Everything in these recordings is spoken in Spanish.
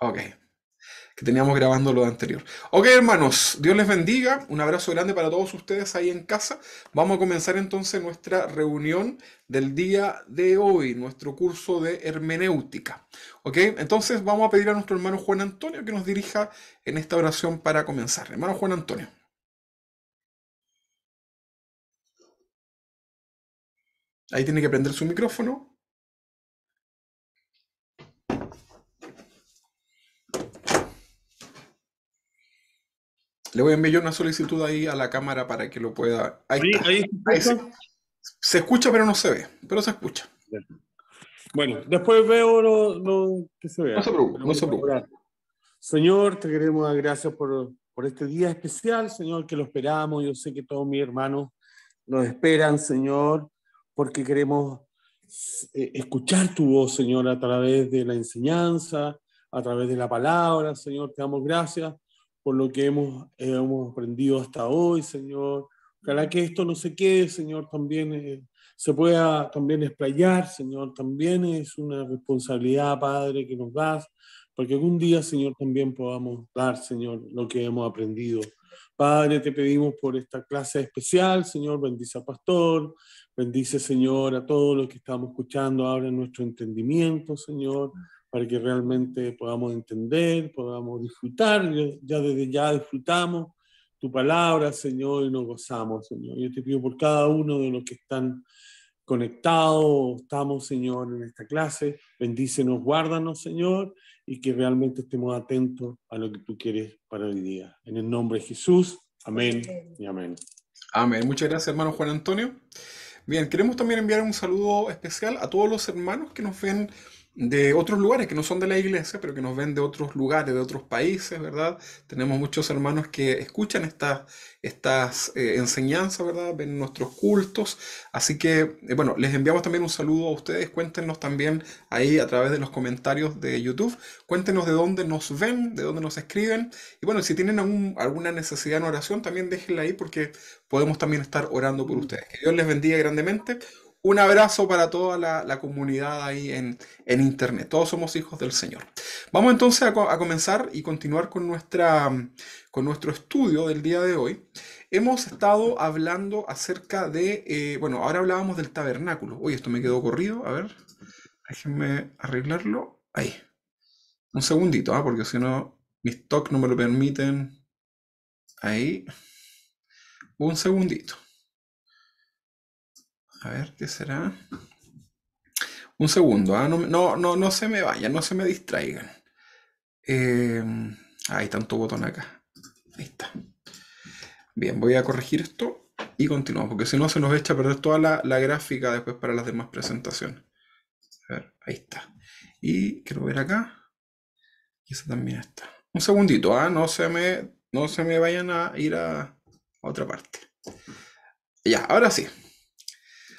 Ok, que teníamos grabando lo anterior. Ok, hermanos, Dios les bendiga. Un abrazo grande para todos ustedes ahí en casa. Vamos a comenzar entonces nuestra reunión del día de hoy, nuestro curso de hermenéutica. Ok, entonces vamos a pedir a nuestro hermano Juan Antonio que nos dirija en esta oración para comenzar. Hermano Juan Antonio, ahí tiene que prender su micrófono. Le voy a enviar una solicitud ahí a la cámara para que lo pueda. Ahí Ahí, está. ahí se Ahí escucha. se escucha, pero no se ve. Pero se escucha. Bueno, después veo lo que se No se vea. preocupe, Pero no se vamos a preocupe. orar. Señor, te queremos dar gracias por este día especial, Señor, que lo esperamos. Yo sé que todos mis hermanos nos esperan, Señor, porque queremos escuchar tu voz, Señor, a través de la enseñanza, a través de la palabra, Señor. Te damos gracias por lo que hemos aprendido hasta hoy, Señor. Ojalá que esto no se quede, Señor, también se pueda también explayar, Señor. También es una responsabilidad, Padre, que nos das, porque algún día, Señor, también podamos dar, Señor, lo que hemos aprendido. Padre, te pedimos por esta clase especial, Señor, bendice al pastor, bendice, Señor, a todos los que estamos escuchando, abre nuestro entendimiento, Señor, para que realmente podamos entender, podamos disfrutar, ya desde ya disfrutamos tu palabra, Señor, y nos gozamos, Señor. Yo te pido por cada uno de los que están conectados, estamos, Señor, en esta clase, bendícenos, guárdanos, Señor, y que realmente estemos atentos a lo que tú quieres para hoy día. En el nombre de Jesús, amén y amén. Amén. Muchas gracias, hermano Juan Antonio. Bien, queremos también enviar un saludo especial a todos los hermanos que nos ven de otros lugares, que no son de la iglesia, pero que nos ven de otros lugares, de otros países, ¿verdad? Tenemos muchos hermanos que escuchan estas enseñanzas, ¿verdad? Ven nuestros cultos. Así que, bueno, les enviamos también un saludo a ustedes. Cuéntenos también ahí a través de los comentarios de YouTube. Cuéntenos de dónde nos ven, de dónde nos escriben. Y bueno, si tienen alguna necesidad en oración, también déjenla ahí porque podemos también estar orando por ustedes. Que Dios les bendiga grandemente. Un abrazo para toda la comunidad ahí en Internet. Todos somos hijos del Señor. Vamos entonces a comenzar y continuar con con nuestro estudio del día de hoy. Hemos estado hablando acerca bueno, ahora hablábamos del tabernáculo. Uy, esto me quedó corrido. A ver, déjenme arreglarlo. Ahí. Un segundito, porque si no, mis TOC no me lo permiten. Ahí. Un segundito. A ver, ¿qué será? Un segundo, no se me vayan, no se me distraigan. Eh, Hay tanto botón acá. Ahí está. Bien, voy a corregir esto y continuamos, porque si no se nos echa a perder toda la gráfica después para las demás presentaciones. A ver, ahí está. Y quiero ver acá. Y ese también está. Un segundito, no se me vayan a ir a otra parte. Ya, ahora sí.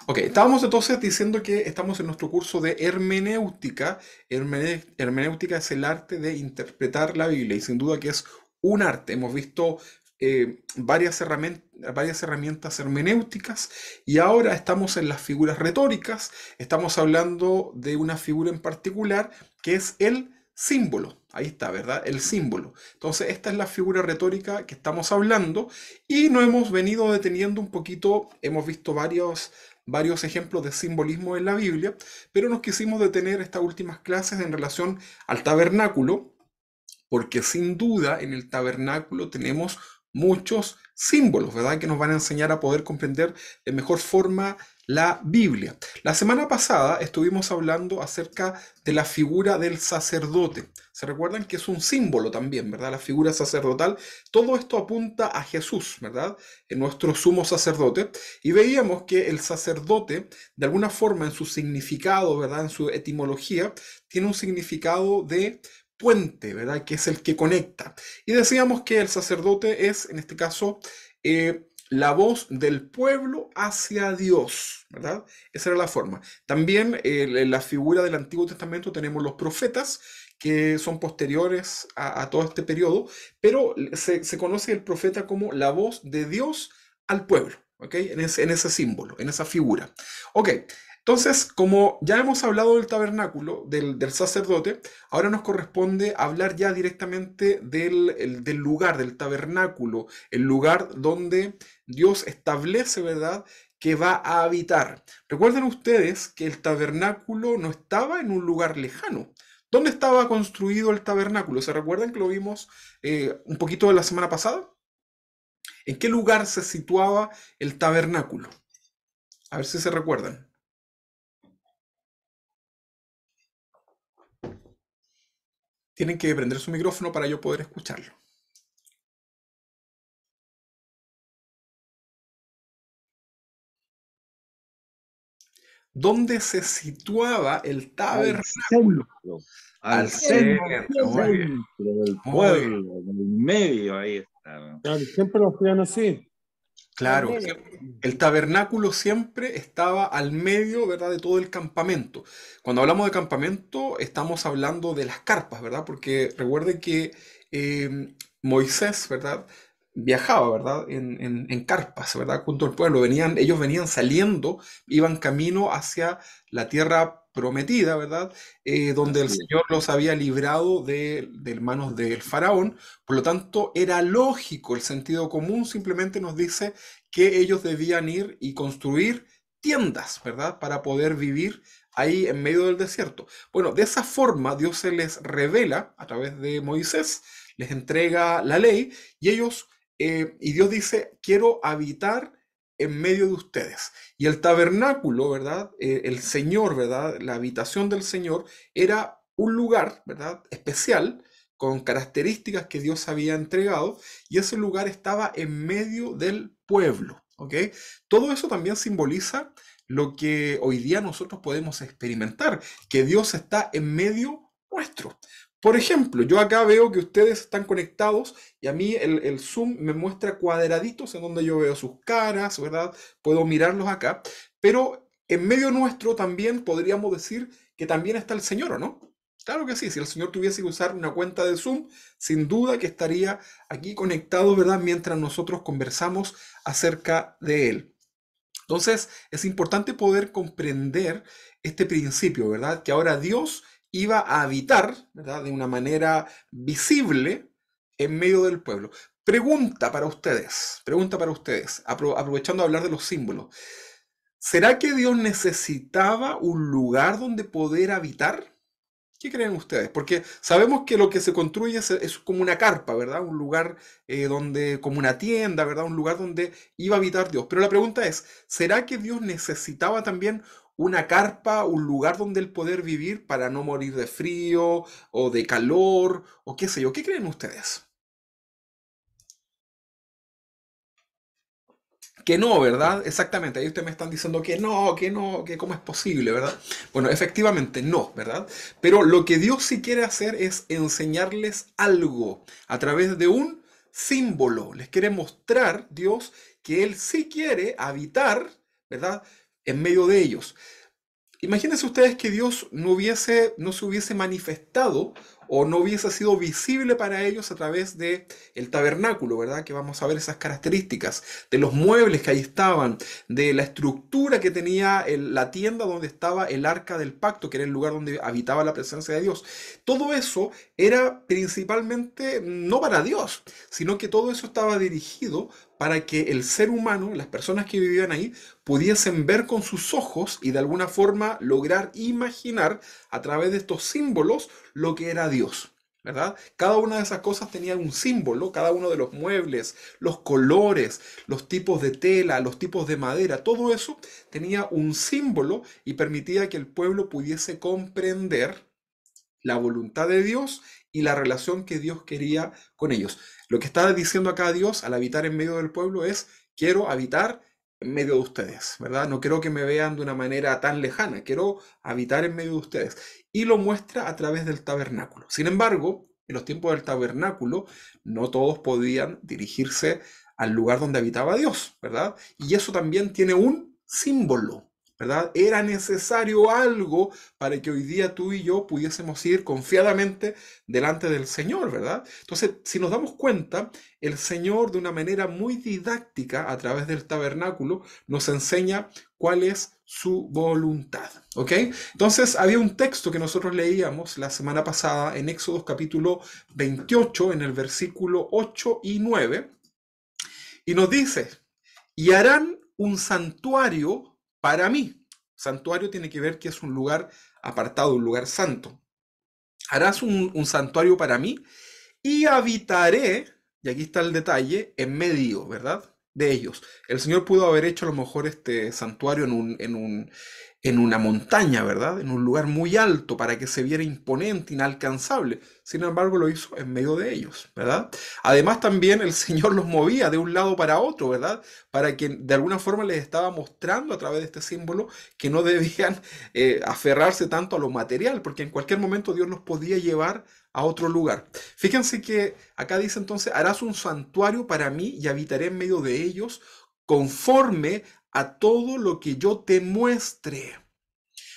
Ok, estábamos entonces diciendo que estamos en nuestro curso de hermenéutica. Hermenéutica es el arte de interpretar la Biblia y sin duda que es un arte. Hemos visto varias herramientas hermenéuticas y ahora estamos en las figuras retóricas. Estamos hablando de una figura en particular que es el símbolo. Ahí está, ¿verdad? El símbolo. Entonces, esta es la figura retórica que estamos hablando y nos hemos venido deteniendo un poquito. Hemos visto varios ejemplos de simbolismo en la Biblia, pero nos quisimos detener estas últimas clases en relación al tabernáculo, porque sin duda en el tabernáculo tenemos muchos símbolos, ¿verdad? Que nos van a enseñar a poder comprender de mejor forma la Biblia. La semana pasada estuvimos hablando acerca de la figura del sacerdote. Se recuerdan que es un símbolo también, ¿verdad? La figura sacerdotal. Todo esto apunta a Jesús, ¿verdad? En nuestro sumo sacerdote. Y veíamos que el sacerdote, de alguna forma, en su significado, ¿verdad? En su etimología, tiene un significado de puente, ¿verdad? Que es el que conecta. Y decíamos que el sacerdote es, en este caso, la voz del pueblo hacia Dios, ¿verdad? Esa era la forma. También en la figura del Antiguo Testamento tenemos los profetas, que son posteriores a todo este periodo, pero se conoce el profeta como la voz de Dios al pueblo, ¿ok? En ese símbolo, en esa figura. Ok, Entonces, como ya hemos hablado del tabernáculo, del sacerdote, ahora nos corresponde hablar ya directamente del lugar, del tabernáculo, el lugar donde Dios establece, ¿verdad?, que va a habitar. Recuerden ustedes que el tabernáculo no estaba en un lugar lejano. ¿Dónde estaba construido el tabernáculo? ¿Se recuerdan que lo vimos un poquito la semana pasada? ¿En qué lugar se situaba el tabernáculo? A ver si se recuerdan. Tienen que prender su micrófono para yo poder escucharlo. ¿Dónde se situaba el Al tabernáculo? centro, Al al centro, muy bien, centro del muy bien. pueblo, en el medio, ahí está. Claro, siempre lo hacían así. Al Claro, medio. el tabernáculo siempre estaba al medio, ¿verdad?, de todo el campamento. Cuando hablamos de campamento, estamos hablando de las carpas, ¿verdad? Porque recuerden que Moisés, ¿verdad?, viajaba, ¿verdad?, en carpas, ¿verdad?, junto al pueblo. Ellos venían saliendo, iban camino hacia la tierra prometida, ¿verdad?, donde el Así es. Señor los había librado de manos del faraón. Por lo tanto, era lógico, el sentido común simplemente nos dice que ellos debían ir y construir tiendas, ¿verdad?, para poder vivir ahí en medio del desierto. Bueno, de esa forma Dios se les revela a través de Moisés, les entrega la ley y y Dios dice, quiero habitar en medio de ustedes. Y el tabernáculo, ¿verdad? El Señor, ¿verdad? La habitación del Señor era un lugar, ¿verdad?, especial, con características que Dios había entregado, y ese lugar estaba en medio del pueblo, ¿ok? Todo eso también simboliza lo que hoy día nosotros podemos experimentar, que Dios está en medio nuestro. Por ejemplo, yo acá veo que ustedes están conectados y a mí el Zoom me muestra cuadraditos en donde yo veo sus caras, ¿verdad? Puedo mirarlos acá, pero en medio nuestro también podríamos decir que también está el Señor, ¿o no? Claro que sí, si el Señor tuviese que usar una cuenta de Zoom, sin duda que estaría aquí conectado, ¿verdad?, mientras nosotros conversamos acerca de Él. Entonces, es importante poder comprender este principio, ¿verdad? Que ahora Dios iba a habitar, ¿verdad?, de una manera visible en medio del pueblo. Pregunta para ustedes, aprovechando de hablar de los símbolos. ¿Será que Dios necesitaba un lugar donde poder habitar? ¿Qué creen ustedes? Porque sabemos que lo que se construye es como una carpa, ¿verdad? Un lugar como una tienda, ¿verdad? Un lugar donde iba a habitar Dios. Pero la pregunta es, ¿será que Dios necesitaba también una carpa, un lugar donde él poder vivir para no morir de frío o de calor o qué sé yo? ¿Qué creen ustedes? Que no, ¿verdad? Exactamente, ahí ustedes me están diciendo que no, que cómo es posible, ¿verdad? Bueno, efectivamente no, ¿verdad? Pero lo que Dios sí quiere hacer es enseñarles algo a través de un símbolo. Les quiere mostrar Dios que Él sí quiere habitar, ¿verdad?, en medio de ellos. Imagínense ustedes que Dios no se hubiese manifestado o no hubiese sido visible para ellos a través de el tabernáculo, ¿verdad? Que vamos a ver esas características de los muebles que ahí estaban, de la estructura que tenía la tienda donde estaba el arca del pacto, que era el lugar donde habitaba la presencia de Dios. Todo eso era principalmente no para Dios, sino que todo eso estaba dirigido para que el ser humano, las personas que vivían ahí, pudiesen ver con sus ojos y de alguna forma lograr imaginar a través de estos símbolos lo que era Dios, ¿verdad? Cada una de esas cosas tenía un símbolo, cada uno de los muebles, los colores, los tipos de tela, los tipos de madera, todo eso tenía un símbolo y permitía que el pueblo pudiese comprender la voluntad de Dios y la relación que Dios quería con ellos. Lo que está diciendo acá Dios al habitar en medio del pueblo es, quiero habitar en medio de ustedes, ¿verdad? No quiero que me vean de una manera tan lejana, quiero habitar en medio de ustedes. Y lo muestra a través del tabernáculo. Sin embargo, en los tiempos del tabernáculo, no todos podían dirigirse al lugar donde habitaba Dios, ¿verdad? Y eso también tiene un símbolo. ¿verdad? Era necesario algo para que hoy día tú y yo pudiésemos ir confiadamente delante del Señor, ¿verdad? Entonces, si nos damos cuenta, el Señor de una manera muy didáctica a través del tabernáculo nos enseña cuál es su voluntad, ¿ok? Entonces, había un texto que nosotros leíamos la semana pasada en Éxodo capítulo 28, en el versículo 8 y 9, y nos dice, y harán un santuario para mí. Santuario tiene que ver que es un lugar apartado, un lugar santo. Harás un santuario para mí y habitaré, y aquí está el detalle, en medio, ¿verdad? De ellos. El Señor pudo haber hecho a lo mejor este santuario en una montaña, ¿verdad? En un lugar muy alto para que se viera imponente, inalcanzable. Sin embargo, lo hizo en medio de ellos, ¿verdad? Además, también el Señor los movía de un lado para otro, ¿verdad? Para que de alguna forma les estaba mostrando a través de este símbolo que no debían aferrarse tanto a lo material, porque en cualquier momento Dios los podía llevar a otro lugar. Fíjense que acá dice entonces, harás un santuario para mí y habitaré en medio de ellos conforme a todo lo que yo te muestre.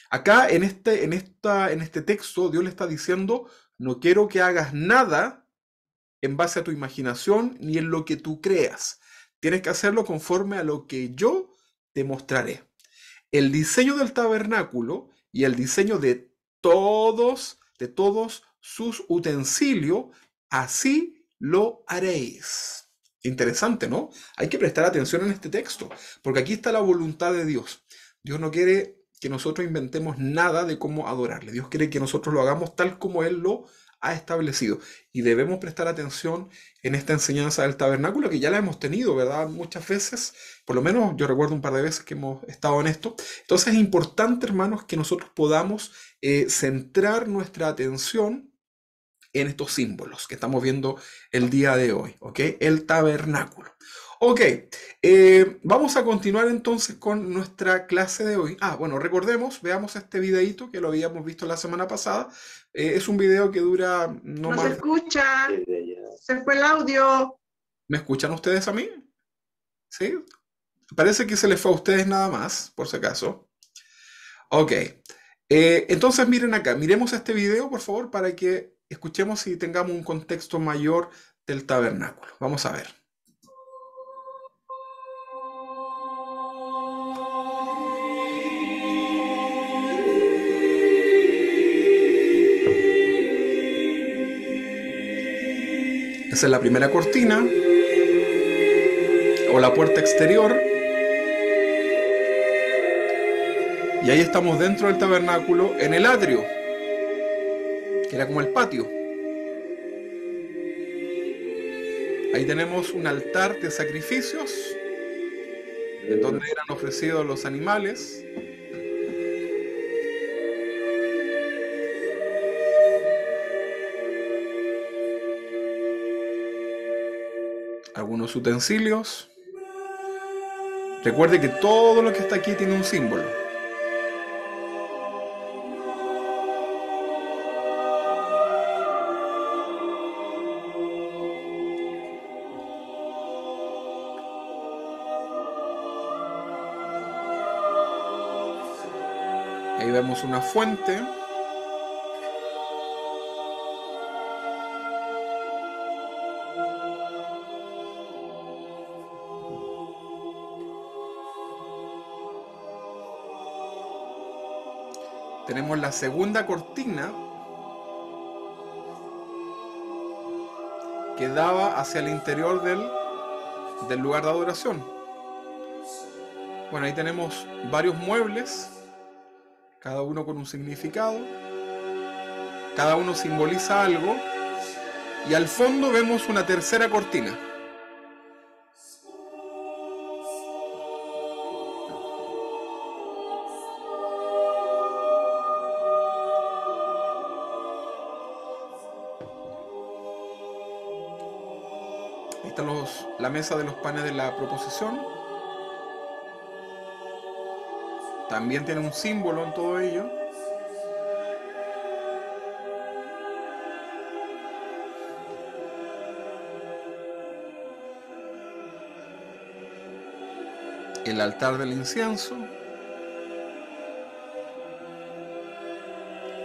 Acá en este texto Dios le está diciendo, no quiero que hagas nada en base a tu imaginación ni en lo que tú creas. Tienes que hacerlo conforme a lo que yo te mostraré. El diseño del tabernáculo y el diseño de todos sus utensilios, así lo haréis. Interesante, ¿no? Hay que prestar atención en este texto, porque aquí está la voluntad de Dios. Dios no quiere que nosotros inventemos nada de cómo adorarle. Dios quiere que nosotros lo hagamos tal como Él lo ha establecido. Y debemos prestar atención en esta enseñanza del tabernáculo, que ya la hemos tenido, ¿verdad? Muchas veces, por lo menos yo recuerdo un par de veces que hemos estado en esto. Entonces es importante, hermanos, que nosotros podamos centrar nuestra atención en estos símbolos que estamos viendo el día de hoy, ¿ok? El tabernáculo. Ok, vamos a continuar entonces con nuestra clase de hoy. Bueno, recordemos, veamos este videito que lo habíamos visto la semana pasada. Es un video que dura no No más... se escucha, se fue el audio. ¿Me escuchan ustedes a mí? ¿Sí? Parece que se les fue a ustedes nada más, por si acaso. Ok, entonces miren acá, miremos este video por favor para que escuchemos y tengamos un contexto mayor del tabernáculo. Vamos a ver. Esa es la primera cortina o la puerta exterior. Y ahí estamos dentro del tabernáculo en el atrio, que era como el patio. Ahí tenemos un altar de sacrificios, en donde eran ofrecidos los animales. Algunos utensilios. Recuerde que todo lo que está aquí tiene un símbolo. Ahí vemos una fuente. Tenemos la segunda cortina que daba hacia el interior del lugar de adoración. Bueno, ahí tenemos varios muebles, cada uno con un significado, cada uno simboliza algo, y al fondo vemos una tercera cortina. Ahí está la mesa de los panes de la proposición. También tiene un símbolo en todo ello. El altar del incienso.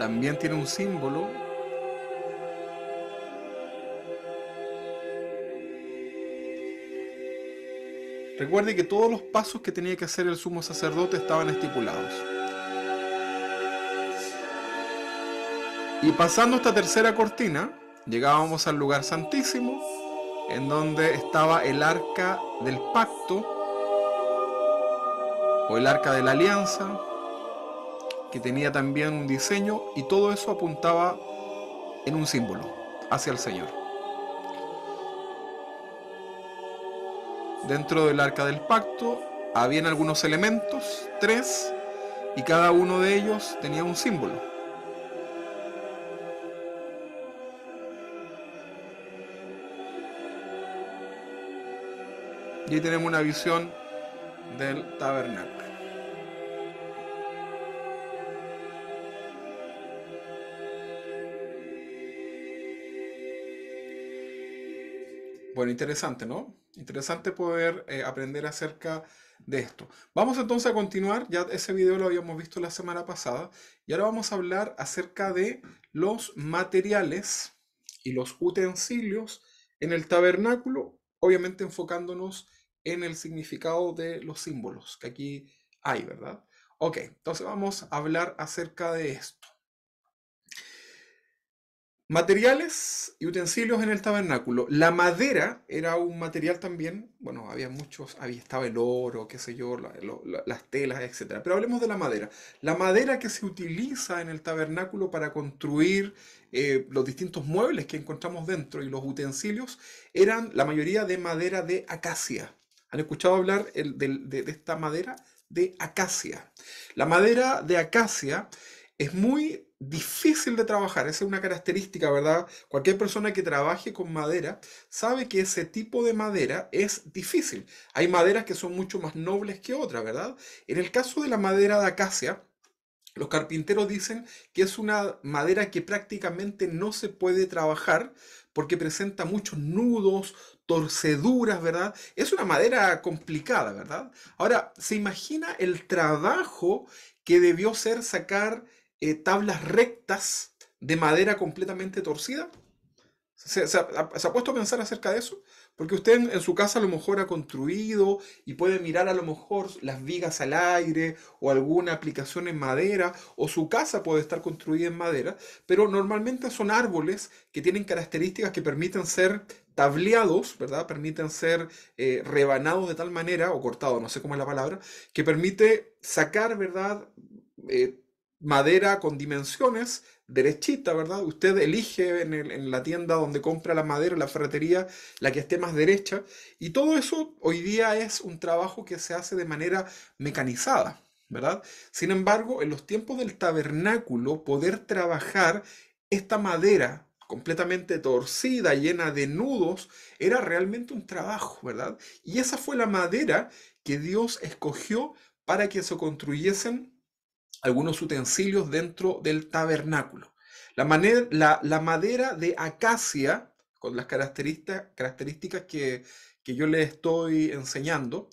también tiene un símbolo. Recuerde que todos los pasos que tenía que hacer el sumo sacerdote estaban estipulados. Y pasando esta tercera cortina, llegábamos al lugar santísimo, en donde estaba el arca del pacto, o el arca de la alianza, que tenía también un diseño, y todo eso apuntaba en un símbolo, hacia el Señor. Dentro del arca del pacto habían algunos elementos, 3, y cada uno de ellos tenía un símbolo. Y ahí tenemos una visión del tabernáculo. Bueno, interesante, ¿no? Interesante poder aprender acerca de esto. Vamos entonces a continuar, ya ese video lo habíamos visto la semana pasada, y ahora vamos a hablar acerca de los materiales y los utensilios en el tabernáculo, obviamente enfocándonos en el significado de los símbolos que aquí hay, ¿verdad? Ok, entonces vamos a hablar acerca de esto. Materiales y utensilios en el tabernáculo. La madera era un material también, bueno, había muchos, estaba el oro, qué sé yo, las telas, etc. Pero hablemos de la madera. La madera que se utiliza en el tabernáculo para construir los distintos muebles que encontramos dentro y los utensilios eran la mayoría de madera de acacia. ¿Han escuchado hablar de esta madera de acacia? La madera de acacia es muy difícil de trabajar, esa es una característica, ¿verdad? Cualquier persona que trabaje con madera sabe que ese tipo de madera es difícil. Hay maderas que son mucho más nobles que otras, ¿verdad? En el caso de la madera de acacia, los carpinteros dicen que es una madera que prácticamente no se puede trabajar porque presenta muchos nudos, torceduras, ¿verdad? Es una madera complicada, ¿verdad? Ahora, ¿se imagina el trabajo que debió ser sacar tablas rectas de madera completamente torcida? ¿Se ha puesto a pensar acerca de eso? Porque usted en su casa a lo mejor ha construido y puede mirar a lo mejor las vigas al aire o alguna aplicación en madera, o su casa puede estar construida en madera, pero normalmente son árboles que tienen características que permiten ser tableados, ¿verdad? Permiten ser rebanados de tal manera, o cortados, no sé cómo es la palabra, que permite sacar, ¿verdad? Madera con dimensiones derechita, ¿verdad? Usted elige en la tienda donde compra la madera, en la ferretería, la que esté más derecha. Y todo eso hoy día es un trabajo que se hace de manera mecanizada, ¿verdad? Sin embargo, en los tiempos del tabernáculo, poder trabajar esta madera completamente torcida, llena de nudos, era realmente un trabajo, ¿verdad? Y esa fue la madera que Dios escogió para que se construyesen algunos utensilios dentro del tabernáculo. La madera de acacia, con las características que yo les estoy enseñando,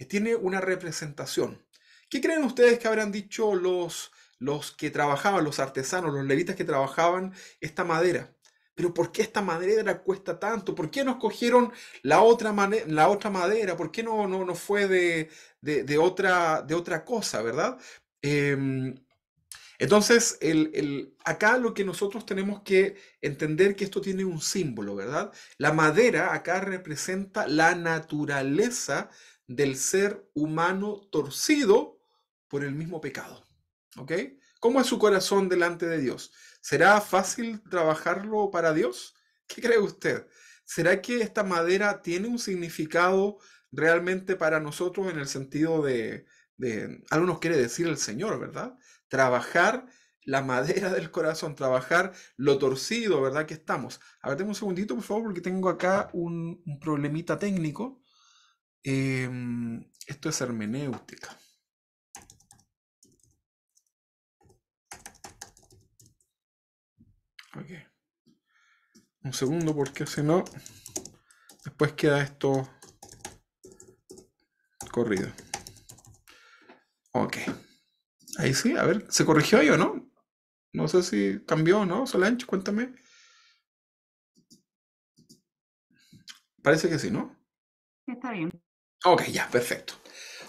tiene una representación. ¿Qué creen ustedes que habrán dicho los que trabajaban, los artesanos, los levitas que trabajaban esta madera? Pero ¿por qué esta madera cuesta tanto? ¿Por qué no escogieron la otra madera? ¿Por qué no fue de otra cosa, verdad? Entonces, acá lo que nosotros tenemos que entender que esto tiene un símbolo, ¿verdad? La madera acá representa la naturaleza del ser humano torcido por el mismo pecado, ¿ok? ¿Cómo es su corazón delante de Dios? ¿Será fácil trabajarlo para Dios? ¿Qué cree usted? ¿Será que esta madera tiene un significado realmente para nosotros en el sentido de algo nos quiere decir el Señor, ¿verdad? Trabajar la madera del corazón, trabajar lo torcido, ¿verdad? Que estamos. A ver, denme un segundito, por favor, porque tengo acá un problemita técnico. Esto es hermenéutica. Ok. Un segundo, porque si no, después queda esto corrido. Ok. Ahí sí, a ver, ¿se corrigió ahí o no? No sé si cambió, ¿no? Solange, cuéntame. Parece que sí, ¿no? Está bien. Ok, ya, perfecto.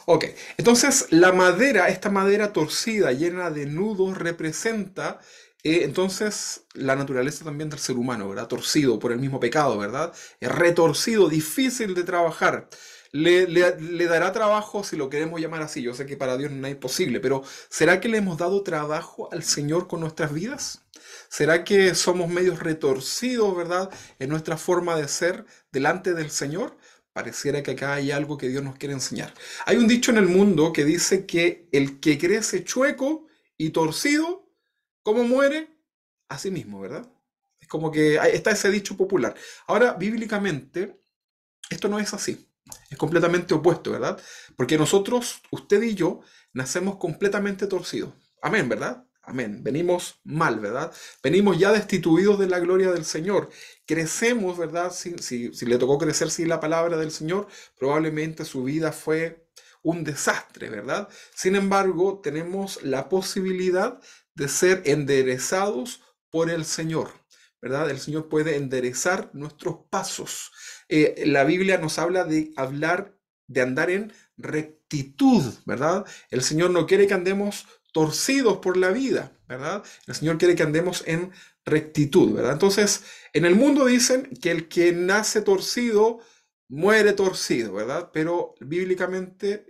Ok, entonces la madera, esta madera torcida, llena de nudos, representa entonces la naturaleza también del ser humano, ¿verdad? Torcido por el mismo pecado, ¿verdad? Es retorcido, difícil de trabajar. Le dará trabajo si lo queremos llamar así. Yo sé que para Dios no es posible, pero ¿será que le hemos dado trabajo al Señor con nuestras vidas? ¿Será que somos medios retorcidos, ¿verdad? En nuestra forma de ser delante del Señor. Pareciera que acá hay algo que Dios nos quiere enseñar. Hay un dicho en el mundo que dice que el que crece chueco y torcido, ¿cómo muere? Así mismo, ¿verdad? Es como que está ese dicho popular. Ahora, bíblicamente, esto no es así. Es completamente opuesto, ¿verdad? Porque nosotros, usted y yo, nacemos completamente torcidos. Amén, ¿verdad? Amén. Venimos mal, ¿verdad? Venimos ya destituidos de la gloria del Señor. Crecemos, ¿verdad? Si le tocó crecer sin la palabra del Señor, probablemente su vida fue un desastre, ¿verdad? Sin embargo, tenemos la posibilidad de ser enderezados por el Señor, ¿verdad? El Señor puede enderezar nuestros pasos. La Biblia nos habla de hablar, de andar en rectitud, ¿verdad? El Señor no quiere que andemos torcidos por la vida, ¿verdad? El Señor quiere que andemos en rectitud, ¿verdad? Entonces, en el mundo dicen que el que nace torcido muere torcido, ¿verdad? Pero bíblicamente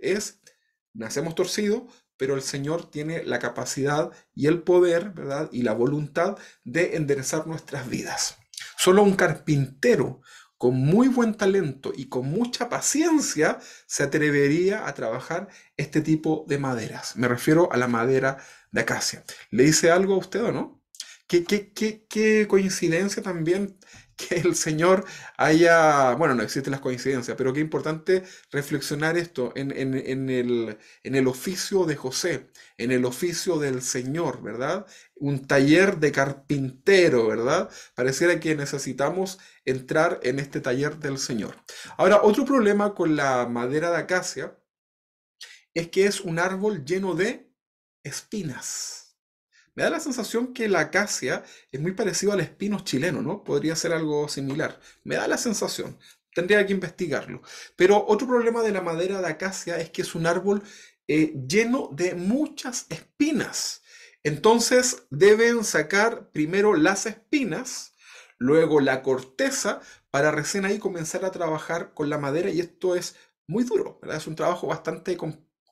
nacemos torcidos, pero el Señor tiene la capacidad y el poder, ¿verdad? Y la voluntad de enderezar nuestras vidas. Solo un carpintero con muy buen talento y con mucha paciencia se atrevería a trabajar este tipo de maderas. Me refiero a la madera de acacia. ¿Le dice algo a usted o no? Qué coincidencia también que el Señor haya, bueno, no existen las coincidencias, pero qué importante reflexionar esto en el oficio de José, en el oficio del Señor, ¿verdad? Un taller de carpintero, ¿verdad? Pareciera que necesitamos entrar en este taller del Señor. Ahora, otro problema con la madera de acacia es que es un árbol lleno de espinas. Me da la sensación que la acacia es muy parecido al espino chileno, ¿no? Podría ser algo similar. Me da la sensación. Tendría que investigarlo. Pero otro problema de la madera de acacia es que es un árbol lleno de muchas espinas. Entonces deben sacar primero las espinas, luego la corteza, para recién ahí comenzar a trabajar con la madera. Y esto es muy duro, ¿verdad? Es un trabajo bastante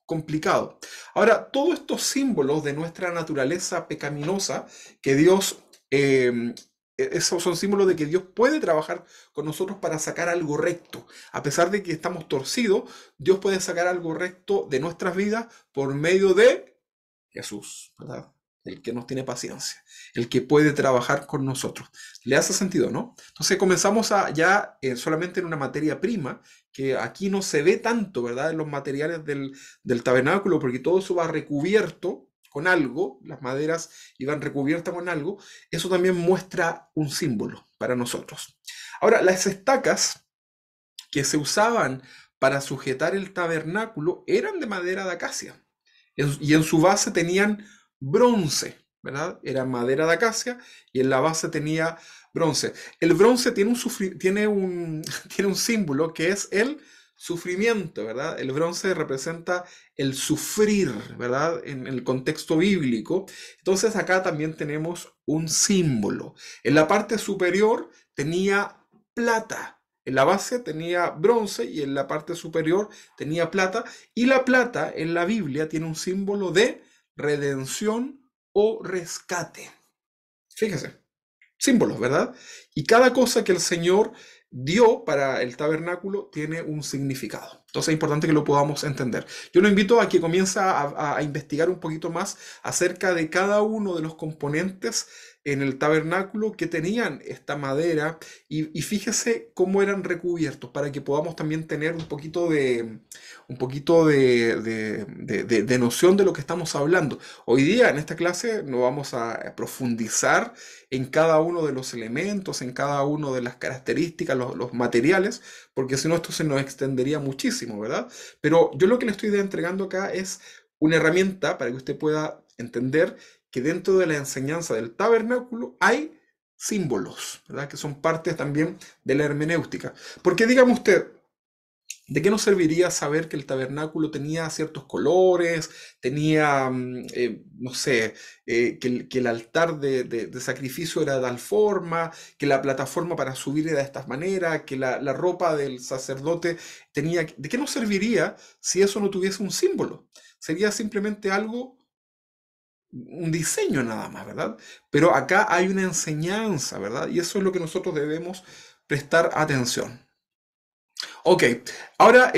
complicado. Ahora, todos estos símbolos de nuestra naturaleza pecaminosa, que Dios, esos son símbolos de que Dios puede trabajar con nosotros para sacar algo recto. A pesar de que estamos torcidos, Dios puede sacar algo recto de nuestras vidas por medio de Jesús, ¿verdad? El que nos tiene paciencia, el que puede trabajar con nosotros. ¿Le hace sentido, no? Entonces comenzamos ya solamente en una materia prima, que aquí no se ve tanto, ¿verdad? En los materiales del tabernáculo, porque todo eso va recubierto con algo, las maderas iban recubiertas con algo. Eso también muestra un símbolo para nosotros. Ahora, las estacas que se usaban para sujetar el tabernáculo eran de madera de acacia y en su base tenían bronce, ¿verdad? Era madera de acacia y en la base tenía bronce. El bronce tiene un símbolo que es el sufrimiento, ¿verdad? El bronce representa el sufrir, ¿verdad? En el contexto bíblico. Entonces acá también tenemos un símbolo. En la parte superior tenía plata. En la base tenía bronce y en la parte superior tenía plata. Y la plata en la Biblia tiene un símbolo de redención o rescate. Fíjese, símbolos, ¿verdad? Y cada cosa que el Señor dio para el tabernáculo tiene un significado. Entonces es importante que lo podamos entender. Yo lo invito a que comience a investigar un poquito más acerca de cada uno de los componentes en el tabernáculo que tenían esta madera y fíjese cómo eran recubiertos para que podamos también tener un poquito de noción de lo que estamos hablando. Hoy día en esta clase no vamos a profundizar en cada uno de los elementos, en cada una de las características, los materiales, porque si no esto se nos extendería muchísimo, ¿verdad? Pero yo lo que le estoy entregando acá es una herramienta para que usted pueda entender que dentro de la enseñanza del tabernáculo hay símbolos, ¿verdad? Que son parte también de la hermenéutica. Porque dígame usted, ¿de qué nos serviría saber que el tabernáculo tenía ciertos colores, tenía, no sé, que el altar de sacrificio era de tal forma, que la plataforma para subir era de esta manera, que la ropa del sacerdote tenía... ¿De qué nos serviría si eso no tuviese un símbolo? Sería simplemente algo, un diseño nada más, ¿verdad? Pero acá hay una enseñanza, ¿verdad? Y eso es lo que nosotros debemos prestar atención. Ok, ahora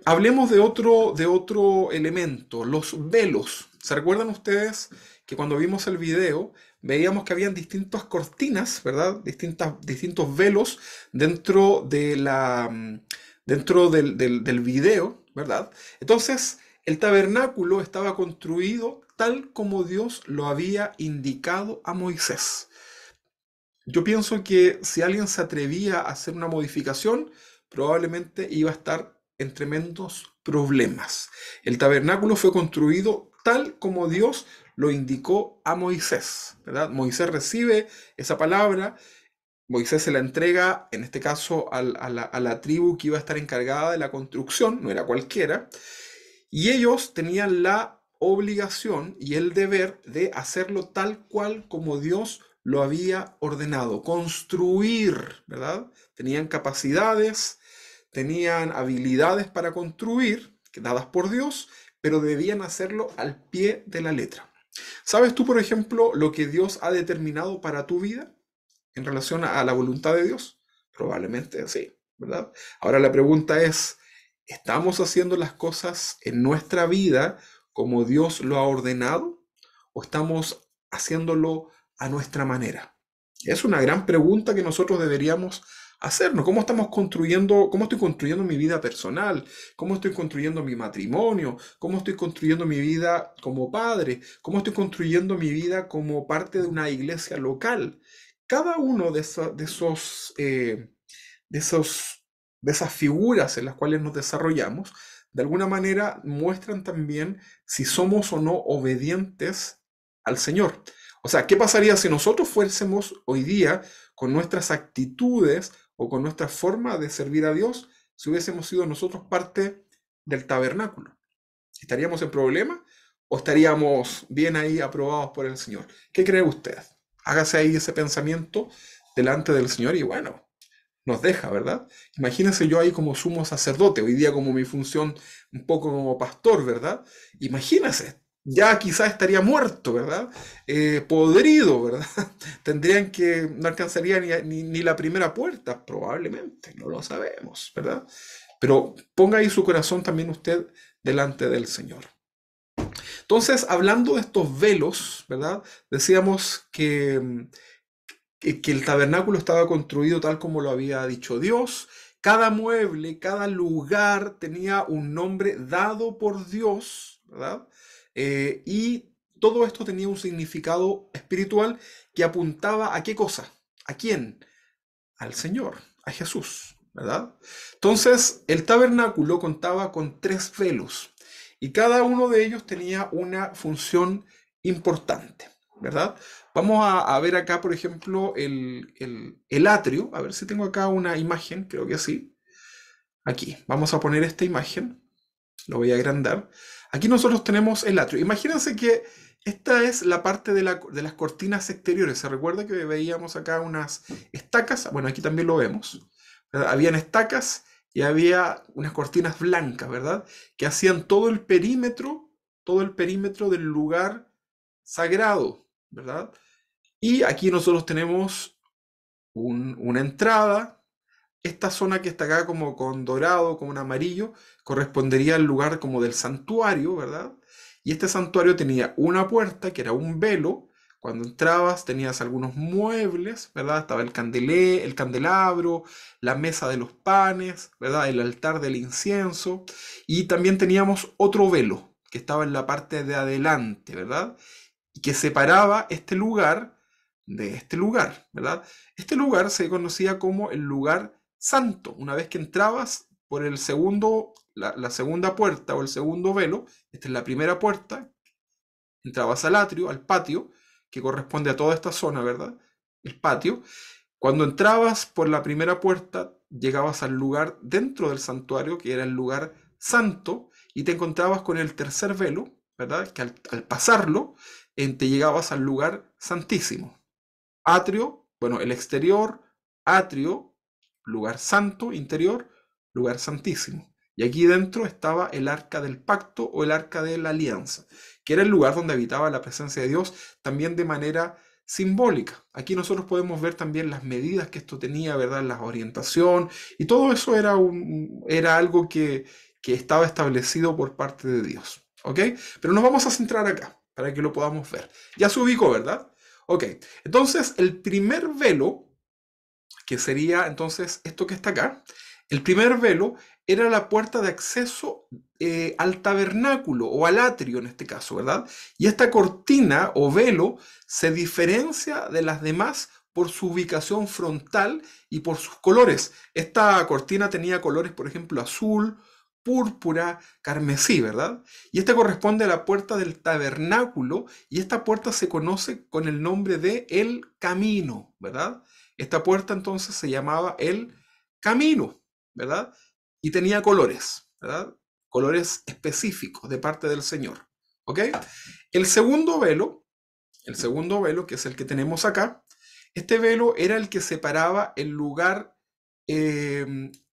hablemos de otro elemento, los velos. ¿Se recuerdan ustedes que cuando vimos el video veíamos que habían distintas cortinas, ¿verdad? Distintos velos dentro dentro del video, ¿verdad? Entonces, el tabernáculo estaba construido tal como Dios lo había indicado a Moisés. Yo pienso que si alguien se atrevía a hacer una modificación, probablemente iba a estar en tremendos problemas. El tabernáculo fue construido tal como Dios lo indicó a Moisés, ¿verdad? Moisés recibe esa palabra, Moisés se la entrega, en este caso, a la tribu que iba a estar encargada de la construcción, no era cualquiera, y ellos tenían la obligación y el deber de hacerlo tal cual como Dios lo había ordenado, construir, ¿verdad? Tenían capacidades, tenían habilidades para construir, dadas por Dios, pero debían hacerlo al pie de la letra. ¿Sabes tú, por ejemplo, lo que Dios ha determinado para tu vida en relación a la voluntad de Dios? Probablemente sí, ¿verdad? Ahora la pregunta es, ¿estamos haciendo las cosas en nuestra vida como Dios lo ha ordenado? ¿O estamos haciéndolo a nuestra manera? Es una gran pregunta que nosotros deberíamos hacernos. ¿Cómo estamos construyendo, cómo estoy construyendo mi vida personal? ¿Cómo estoy construyendo mi matrimonio? ¿Cómo estoy construyendo mi vida como padre? ¿Cómo estoy construyendo mi vida como parte de una iglesia local? Cada uno de esas figuras en las cuales nos desarrollamos, de alguna manera muestran también si somos o no obedientes al Señor. O sea, ¿qué pasaría si nosotros fuésemos hoy día con nuestras actitudes o con nuestra forma de servir a Dios si hubiésemos sido nosotros parte del tabernáculo? ¿Estaríamos en problema o estaríamos bien ahí aprobados por el Señor? ¿Qué cree usted? Hágase ahí ese pensamiento delante del Señor y bueno, nos deja, ¿verdad? Imagínense yo ahí como sumo sacerdote, hoy día como mi función un poco como pastor, ¿verdad? Imagínense, ya quizás estaría muerto, ¿verdad? Podrido, ¿verdad? Tendrían que, no alcanzaría ni la primera puerta, probablemente, no lo sabemos, ¿verdad? Pero ponga ahí su corazón también usted delante del Señor. Entonces, hablando de estos velos, ¿verdad? Decíamos que el tabernáculo estaba construido tal como lo había dicho Dios. Cada mueble, cada lugar tenía un nombre dado por Dios, ¿verdad? Y todo esto tenía un significado espiritual que apuntaba a qué cosa, a quién, al Señor, a Jesús, ¿verdad? Entonces, el tabernáculo contaba con 3 velos y cada uno de ellos tenía una función importante, ¿verdad? Vamos a ver acá, por ejemplo, el atrio. A ver si tengo acá una imagen, creo que sí. Aquí, vamos a poner esta imagen. Lo voy a agrandar. Aquí nosotros tenemos el atrio. Imagínense que esta es la parte de las cortinas exteriores. ¿Se recuerda que veíamos acá unas estacas? Bueno, aquí también lo vemos, ¿verdad? Habían estacas y había unas cortinas blancas, ¿verdad? Que hacían todo el perímetro del lugar sagrado, ¿verdad? Y aquí nosotros tenemos una entrada. Esta zona que está acá como con dorado, como un amarillo, correspondería al lugar como del santuario, ¿verdad? Y este santuario tenía una puerta que era un velo. Cuando entrabas tenías algunos muebles, ¿verdad? Estaba el candelabro, la mesa de los panes, ¿verdad? El altar del incienso. Y también teníamos otro velo que estaba en la parte de adelante, ¿verdad? Y que separaba este lugar de este lugar, ¿verdad? Este lugar se conocía como el lugar santo. Una vez que entrabas por el la segunda puerta o el segundo velo, esta es la primera puerta, entrabas al atrio, al patio, que corresponde a toda esta zona, ¿verdad? El patio. Cuando entrabas por la primera puerta, llegabas al lugar dentro del santuario, que era el lugar santo, y te encontrabas con el tercer velo, ¿verdad? Que al pasarlo, te llegabas al lugar santísimo. Atrio, bueno, el exterior, atrio, lugar santo, interior, lugar santísimo. Y aquí dentro estaba el arca del pacto o el arca de la alianza, que era el lugar donde habitaba la presencia de Dios, también de manera simbólica. Aquí nosotros podemos ver también las medidas que esto tenía, ¿verdad? La orientación, y todo eso era algo que estaba establecido por parte de Dios. ¿Ok? Pero nos vamos a centrar acá, para que lo podamos ver. Ya se ubicó, ¿verdad? Ok, entonces el primer velo, que sería entonces esto que está acá, el primer velo era la puerta de acceso al tabernáculo o al atrio en este caso, ¿verdad? Y esta cortina o velo se diferencia de las demás por su ubicación frontal y por sus colores. Esta cortina tenía colores, por ejemplo, azul, púrpura, carmesí, ¿verdad? Y esta corresponde a la puerta del tabernáculo y esta puerta se conoce con el nombre de el camino, ¿verdad? Esta puerta entonces se llamaba el camino, ¿verdad? Y tenía colores, ¿verdad? Colores específicos de parte del Señor, ¿ok? El segundo velo, que es el que tenemos acá, este velo era el que separaba el lugar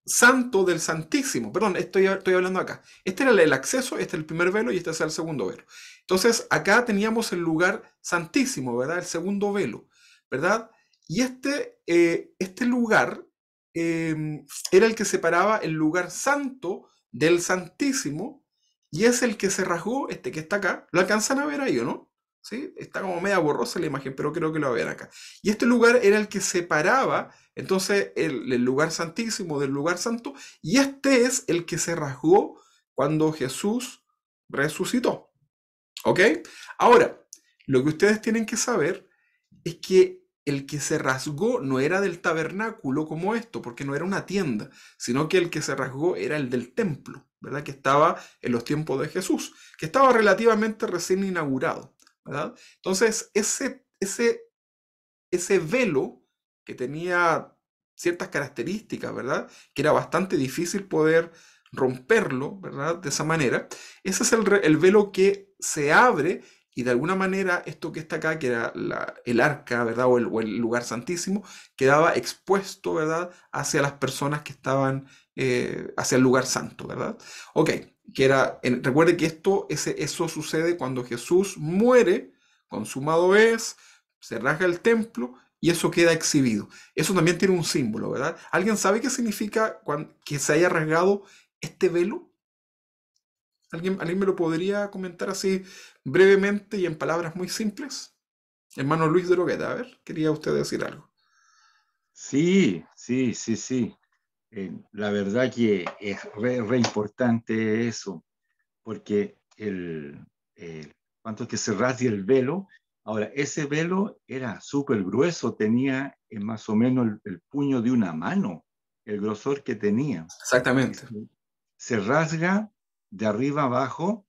santo del santísimo. Perdón, estoy hablando acá. Este era el acceso, este es el primer velo y este es el segundo velo. Entonces, acá teníamos el lugar santísimo, ¿verdad? El segundo velo, ¿verdad? Y este lugar era el que separaba el lugar santo del santísimo y es el que se rasgó, este que está acá. ¿Lo alcanzan a ver ahí o no? ¿Sí? Está como media borrosa la imagen, pero creo que lo ven acá. Y este lugar era el que separaba entonces el lugar santísimo del lugar santo, y este es el que se rasgó cuando Jesús resucitó. ¿Ok? Ahora, lo que ustedes tienen que saber es que el que se rasgó no era del tabernáculo como esto, porque no era una tienda, sino que el que se rasgó era el del templo, ¿verdad? Que estaba en los tiempos de Jesús, que estaba relativamente recién inaugurado, ¿verdad? Entonces, ese velo que tenía ciertas características, ¿verdad? Que era bastante difícil poder romperlo, ¿verdad? De esa manera. Ese es el velo que se abre y de alguna manera esto que está acá, que era el arca, ¿verdad? O el lugar santísimo, quedaba expuesto, ¿verdad? Hacia las personas que estaban hacia el lugar santo, ¿verdad? Ok, recuerde que eso sucede cuando Jesús muere, consumado es, se rasga el templo y eso queda exhibido. Eso también tiene un símbolo, ¿verdad? ¿Alguien sabe qué significa que se haya rasgado este velo? ¿Alguien me lo podría comentar así brevemente y en palabras muy simples? Hermano Luis de Drogueta, a ver, quería usted decir algo. Sí, sí, sí, sí. La verdad que es re importante eso, porque cuanto que se rasgue el velo, ahora ese velo era súper grueso, tenía más o menos el puño de una mano, el grosor que tenía. Y Exactamente. se rasga de arriba abajo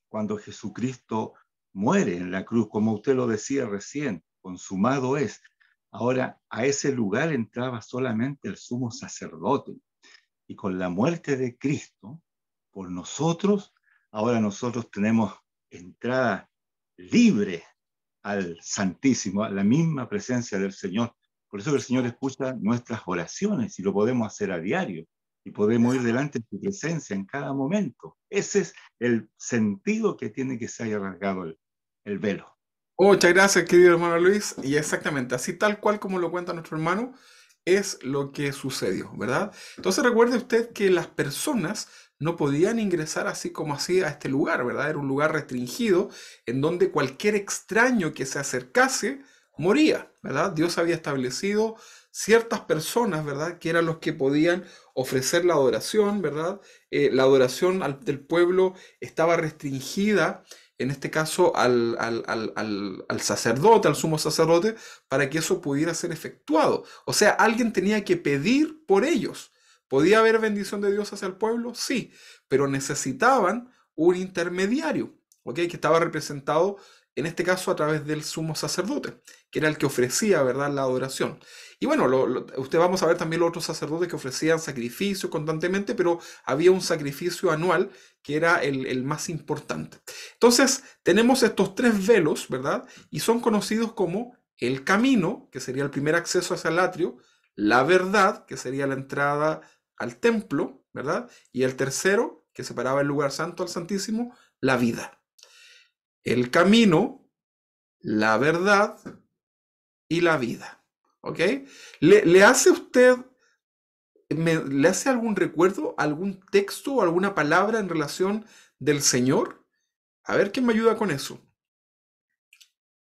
cuando Jesucristo muere en la cruz, como usted lo decía recién, consumado es. Ahora, a ese lugar entraba solamente el sumo sacerdote. Y con la muerte de Cristo, por nosotros, ahora nosotros tenemos entrada libre al Santísimo, a la misma presencia del Señor. Por eso que el Señor escucha nuestras oraciones y lo podemos hacer a diario. Y podemos ir delante de su presencia en cada momento. Ese es el sentido que tiene que se haya rasgado el velo. Muchas gracias, querido hermano Luis. Y exactamente, así tal cual como lo cuenta nuestro hermano, es lo que sucedió, ¿verdad? Entonces recuerde usted que las personas no podían ingresar así como así a este lugar, ¿verdad? Era un lugar restringido en donde cualquier extraño que se acercase moría, ¿verdad? Dios había establecido ciertas personas, ¿verdad? Que eran los que podían ofrecer la adoración, ¿verdad? La adoración del pueblo estaba restringida en este caso al sacerdote, al sumo sacerdote, para que eso pudiera ser efectuado. O sea, alguien tenía que pedir por ellos. ¿Podía haber bendición de Dios hacia el pueblo? Sí, pero necesitaban un intermediario, ¿ok? Que estaba representado en este caso a través del sumo sacerdote, que era el que ofrecía, ¿verdad?, la adoración. Y bueno, usted vamos a ver también los otros sacerdotes que ofrecían sacrificios constantemente, pero había un sacrificio anual que era el más importante. Entonces, tenemos estos tres velos, ¿verdad? Y son conocidos como el camino, que sería el primer acceso hacia el atrio, la verdad, que sería la entrada al templo, ¿verdad? Y el tercero, que separaba el lugar santo al santísimo, la vida. El camino, la verdad y la vida. ¿Ok? ¿Le hace usted, le hace algún recuerdo, algún texto o alguna palabra en relación del Señor? A ver quién me ayuda con eso.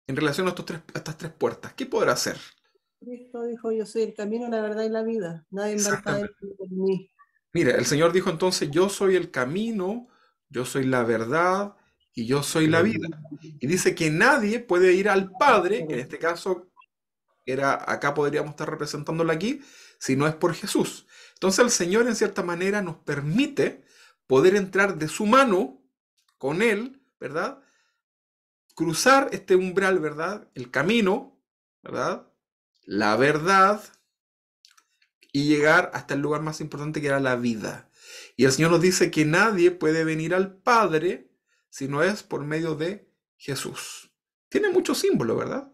En relación a estas tres puertas, ¿qué podrá hacer? Cristo dijo, yo soy el camino, la verdad y la vida. Nadie va al Padre por mí. Mira, el Señor dijo entonces, yo soy el camino, yo soy la verdad y yo soy la vida. Y dice que nadie puede ir al Padre, que en este caso acá podríamos estar representándolo aquí, si no es por Jesús. Entonces el Señor en cierta manera nos permite poder entrar de su mano con Él, ¿verdad? Cruzar este umbral, ¿verdad? El camino, ¿verdad? La verdad y llegar hasta el lugar más importante que era la vida. Y el Señor nos dice que nadie puede venir al Padre si no es por medio de Jesús. Tiene mucho símbolo, ¿verdad?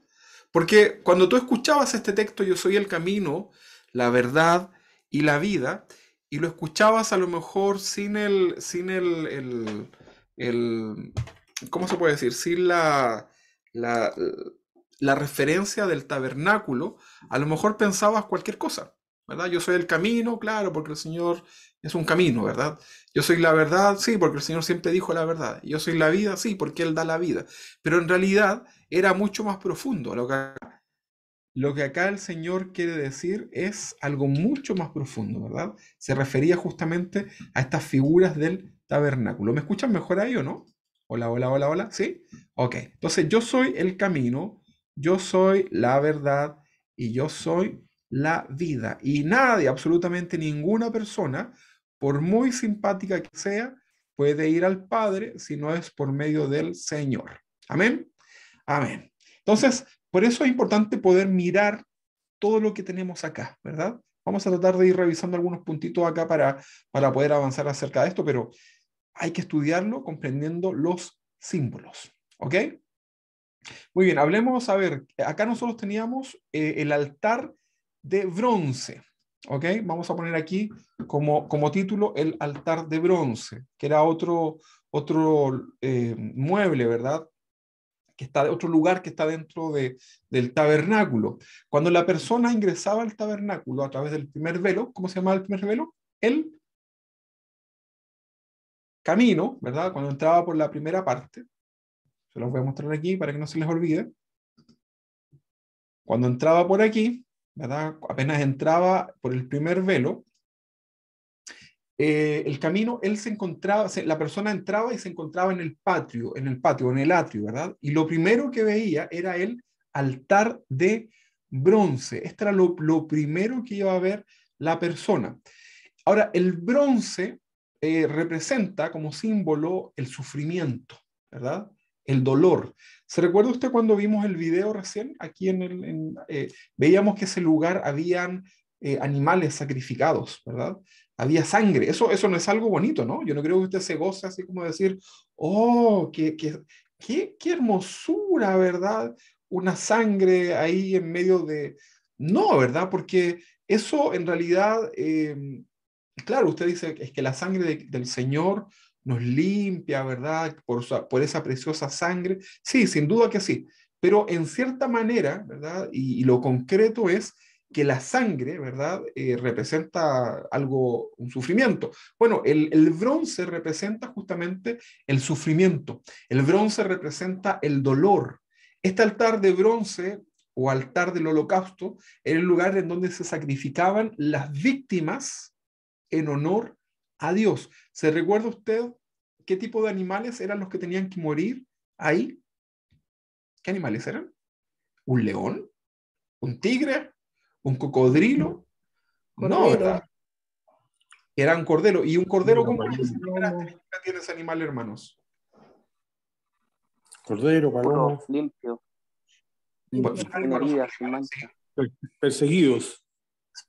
Porque cuando tú escuchabas este texto, yo soy el camino, la verdad y la vida, y lo escuchabas a lo mejor sin ¿cómo se puede decir? Sin la, la referencia del tabernáculo, a lo mejor pensabas cualquier cosa, ¿verdad? Yo soy el camino, claro, porque el Señor es un camino, ¿verdad? Yo soy la verdad, sí, porque el Señor siempre dijo la verdad. Yo soy la vida, sí, porque Él da la vida. Pero en realidad era mucho más profundo. Lo que acá el Señor quiere decir es algo mucho más profundo, ¿verdad? Se refería justamente a estas figuras del tabernáculo. ¿Me escuchan mejor ahí o no? Hola, hola, hola, hola. ¿Sí? Ok. Entonces yo soy el camino, yo soy la verdad y yo soy la vida. Y nadie, absolutamente ninguna persona, por muy simpática que sea, puede ir al Padre si no es por medio del Señor. Amén. Amén. Entonces, por eso es importante poder mirar todo lo que tenemos acá, ¿verdad? Vamos a tratar de ir revisando algunos puntitos acá para poder avanzar acerca de esto, pero hay que estudiarlo comprendiendo los símbolos, ¿ok? Muy bien, hablemos, a ver, acá nosotros teníamos el altar de bronce, ¿ok? Vamos a poner aquí como título el altar de bronce, que era otro mueble, ¿verdad? Que está otro lugar que está dentro del tabernáculo. Cuando la persona ingresaba al tabernáculo a través del primer velo, ¿cómo se llamaba el primer velo? El camino, ¿verdad? Cuando entraba por la primera parte, se los voy a mostrar aquí para que no se les olvide. Cuando entraba por aquí, ¿verdad? Apenas entraba por el primer velo, el camino, él se encontraba, la persona entraba y se encontraba en el patio, en el atrio, ¿verdad? Y lo primero que veía era el altar de bronce. Este era lo primero que iba a ver la persona. Ahora, el bronce representa como símbolo el sufrimiento, ¿verdad? El dolor. ¿Se recuerda usted cuando vimos el video recién? Aquí veíamos que ese lugar habían animales sacrificados, ¿verdad? Había sangre. Eso no es algo bonito, ¿no? Yo no creo que usted se goce así como decir, oh, qué hermosura, ¿verdad? Una sangre ahí en medio de... No, ¿verdad? Porque eso en realidad, claro, usted dice es que la sangre del Señor nos limpia, ¿verdad? Por esa preciosa sangre. Sí, sin duda que sí. Pero en cierta manera, ¿verdad? Y lo concreto es que la sangre, ¿verdad? Representa algo, un sufrimiento. Bueno, el bronce representa justamente el sufrimiento. El bronce representa el dolor. Este altar de bronce o altar del holocausto era el lugar en donde se sacrificaban las víctimas en honor a Dios. ¿Se recuerda usted qué tipo de animales eran los que tenían que morir ahí? ¿Qué animales eran? ¿Un león? ¿Un tigre? ¿Un cocodrilo? No, Cordero. ¿verdad? Era un cordero. ¿Y un cordero cómo es? ¿Qué Lomo. características tiene ese animal, hermanos? Cordero, puro, paloma, limpio, Bueno, sin heridas, sin mancha. perseguidos.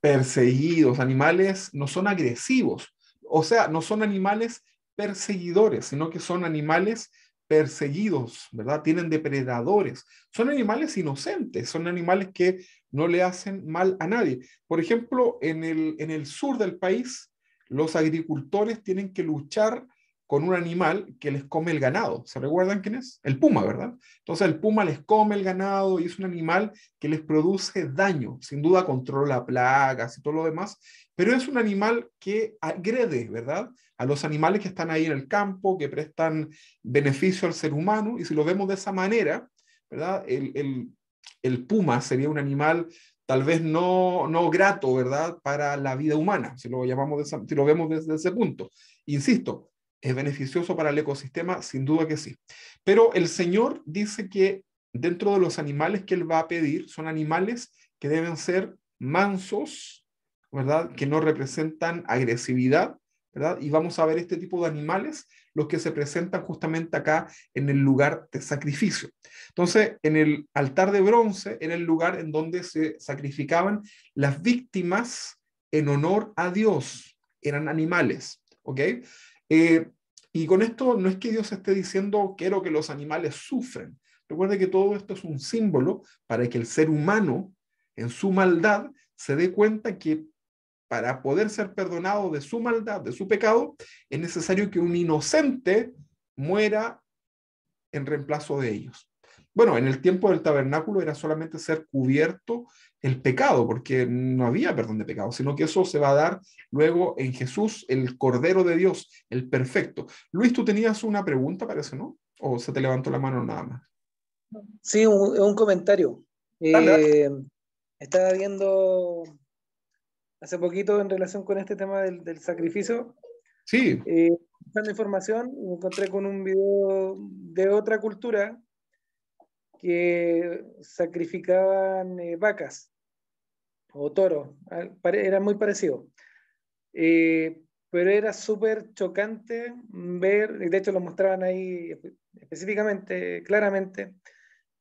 perseguidos, animales no son agresivos, o sea, no son animales perseguidores, sino que son animales perseguidos, ¿verdad? Tienen depredadores, son animales inocentes, son animales que no le hacen mal a nadie. Por ejemplo, en el sur del país, los agricultores tienen que luchar con un animal que les come el ganado. ¿Se recuerdan quién es? El puma, ¿verdad? Entonces el puma les come el ganado y es un animal que les produce daño. Sin duda controla plagas y todo lo demás, pero es un animal que agrede, ¿verdad? A los animales que están ahí en el campo, que prestan beneficio al ser humano, y si lo vemos de esa manera, ¿verdad? El puma sería un animal tal vez no grato, ¿verdad? Para la vida humana, si lo llamamos si lo vemos desde ese punto. Insisto, ¿es beneficioso para el ecosistema? Sin duda que sí. Pero el Señor dice que dentro de los animales que Él va a pedir, son animales que deben ser mansos, ¿verdad? Que no representan agresividad, ¿verdad? Y vamos a ver este tipo de animales, los que se presentan justamente acá en el lugar de sacrificio. Entonces, en el altar de bronce era el lugar en donde se sacrificaban las víctimas en honor a Dios. Eran animales, ¿ok? Eh, y con esto no es que Dios esté diciendo quiero que los animales sufren. Recuerde que todo esto es un símbolo para que el ser humano, en su maldad, se dé cuenta que para poder ser perdonado de su maldad, de su pecado, es necesario que un inocente muera en reemplazo de ellos. Bueno, en el tiempo del tabernáculo era solamente ser cubierto el pecado, porque no había perdón de pecado, sino que eso se va a dar luego en Jesús, el Cordero de Dios, el perfecto. Luis, tú tenías una pregunta, parece, ¿no? ¿O se te levantó la mano nada más? Sí, un comentario. Dale, dale. Estaba viendo hace poquito en relación con este tema del sacrificio, Sí, buscando información, y me encontré con un video de otra cultura que sacrificaban vacas o toros, era muy parecido. Pero era súper chocante ver, y de hecho lo mostraban ahí específicamente, claramente,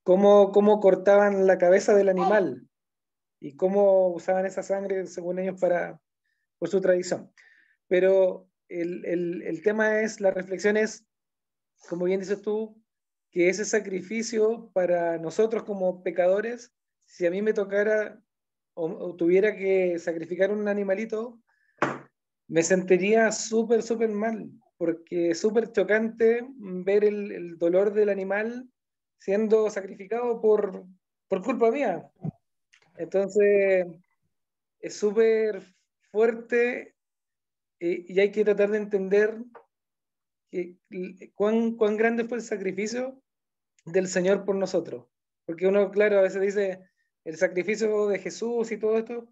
cómo cortaban la cabeza del animal y cómo usaban esa sangre, según ellos, por su tradición. Pero el tema es, la reflexión es, como bien dices tú, que ese sacrificio para nosotros como pecadores, si a mí me tocara o tuviera que sacrificar un animalito, me sentiría súper, súper mal, porque es súper chocante ver el dolor del animal siendo sacrificado por culpa mía. Entonces, es súper fuerte, y hay que tratar de entender cuán grande fue el sacrificio del Señor por nosotros. Porque uno, claro, a veces dice el sacrificio de Jesús y todo esto,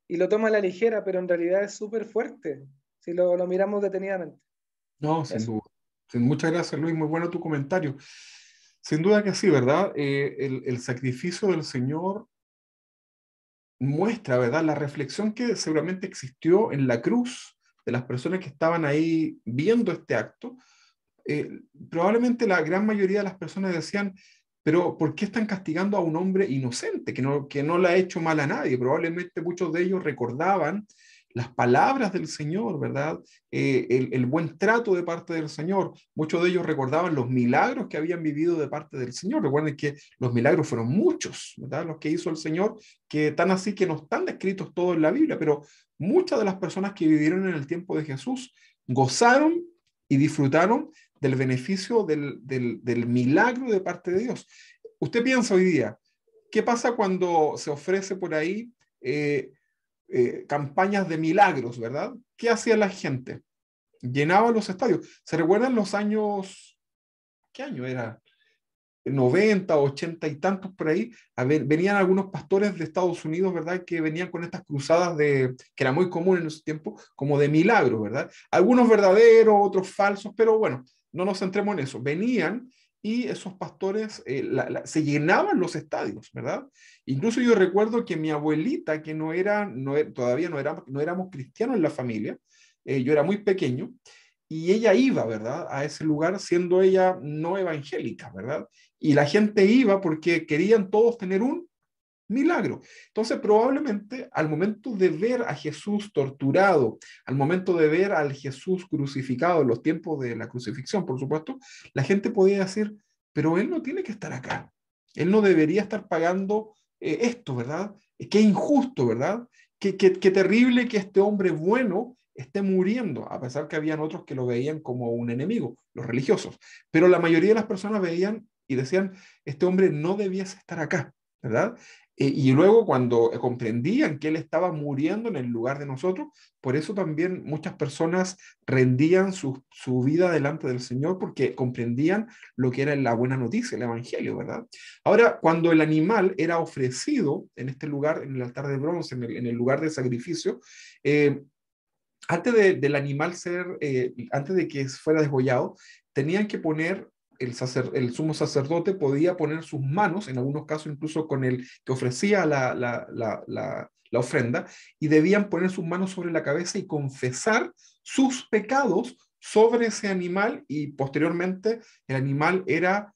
y lo toma a la ligera, pero en realidad es súper fuerte si lo miramos detenidamente. no, sin Eso. duda. Muchas gracias, Luis. Muy bueno tu comentario. Sin duda que sí, ¿verdad? El sacrificio del Señor muestra, ¿verdad? La reflexión que seguramente existió en la cruz de las personas que estaban ahí viendo este acto. Probablemente la gran mayoría de las personas decían, pero ¿por qué están castigando a un hombre inocente que no le ha hecho mal a nadie? Probablemente muchos de ellos recordaban las palabras del Señor, ¿verdad? El buen trato de parte del Señor. Muchos de ellos recordaban los milagros que habían vivido de parte del Señor. Recuerden que los milagros fueron muchos, ¿verdad? Los que hizo el Señor, que tan así que no están descritos todos en la Biblia, pero muchas de las personas que vivieron en el tiempo de Jesús gozaron y disfrutaron del beneficio del milagro de parte de Dios. Usted piensa hoy día, ¿qué pasa cuando se ofrece por ahí campañas de milagros, ¿verdad? ¿Qué hacía la gente? Llenaba los estadios. ¿Se recuerdan los años, qué año era? 90, 80 y tantos por ahí, venían algunos pastores de Estados Unidos, ¿verdad? Que venían con estas cruzadas que era muy común en ese tiempo, como de milagros, ¿verdad? Algunos verdaderos, otros falsos, pero bueno, no nos centremos en eso. Venían y esos pastores se llenaban los estadios, ¿verdad? Incluso yo recuerdo que mi abuelita, que todavía no éramos cristianos en la familia, yo era muy pequeño, y ella iba, ¿verdad?, a ese lugar siendo ella no evangélica, ¿verdad? Y la gente iba porque querían todos tener un milagro. Entonces, probablemente al momento de ver a Jesús torturado, al momento de ver al Jesús crucificado, en los tiempos de la crucifixión, por supuesto, la gente podía decir, pero él no tiene que estar acá. Él no debería estar pagando esto, ¿verdad? Qué injusto, ¿verdad? Qué terrible que este hombre bueno esté muriendo, a pesar que habían otros que lo veían como un enemigo, los religiosos. Pero la mayoría de las personas veían y decían, este hombre no debiese estar acá, ¿verdad? Y luego cuando comprendían que él estaba muriendo en el lugar de nosotros, por eso también muchas personas rendían su vida delante del Señor porque comprendían lo que era la buena noticia, el Evangelio, ¿verdad? Ahora, cuando el animal era ofrecido en este lugar, en el altar de bronce, en el lugar de sacrificio, del animal antes de que fuera desgollado, tenían que poner el sumo sacerdote podía poner sus manos, en algunos casos incluso con el que ofrecía la ofrenda, y debían poner sus manos sobre la cabeza y confesar sus pecados sobre ese animal, y posteriormente el animal era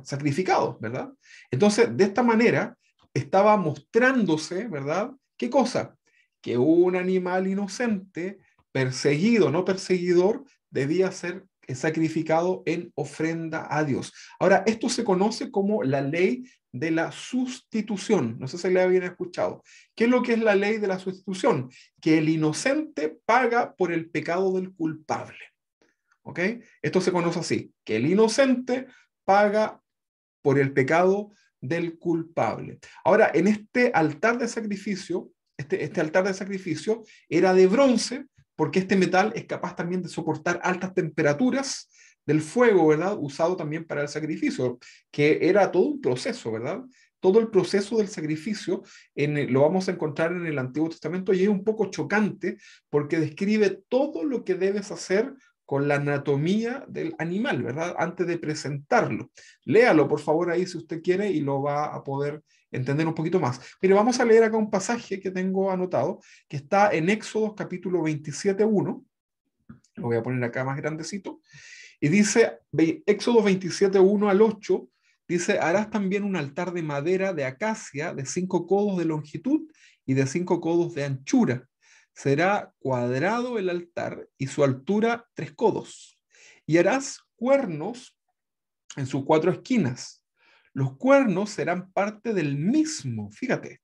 sacrificado, ¿verdad? Entonces, de esta manera, estaba mostrándose, ¿verdad? ¿Qué cosa? Que un animal inocente, perseguido, no perseguidor, debía ser sacrificado en ofrenda a Dios. Ahora, esto se conoce como la ley de la sustitución. No sé si le habían escuchado. ¿Qué es lo que es la ley de la sustitución? Que el inocente paga por el pecado del culpable. ¿Ok? Esto se conoce así, que el inocente paga por el pecado del culpable. Ahora, en este altar de sacrificio, este altar de sacrificio era de bronce, porque este metal es capaz también de soportar altas temperaturas del fuego, ¿verdad? Usado también para el sacrificio, que era todo un proceso, ¿verdad? Todo el proceso del sacrificio lo vamos a encontrar en el Antiguo Testamento y es un poco chocante porque describe todo lo que debes hacer con la anatomía del animal, ¿verdad? Antes de presentarlo. Léalo, por favor, ahí si usted quiere y lo va a poder entender un poquito más. Mire, vamos a leer acá un pasaje que tengo anotado, que está en Éxodo capítulo 27:1. Lo voy a poner acá más grandecito. Y dice, Éxodo 27:1 al 8, dice, harás también un altar de madera de acacia de 5 codos de longitud y de 5 codos de anchura. Será cuadrado el altar y su altura 3 codos. Y harás cuernos en sus 4 esquinas. Los cuernos serán parte del mismo, fíjate,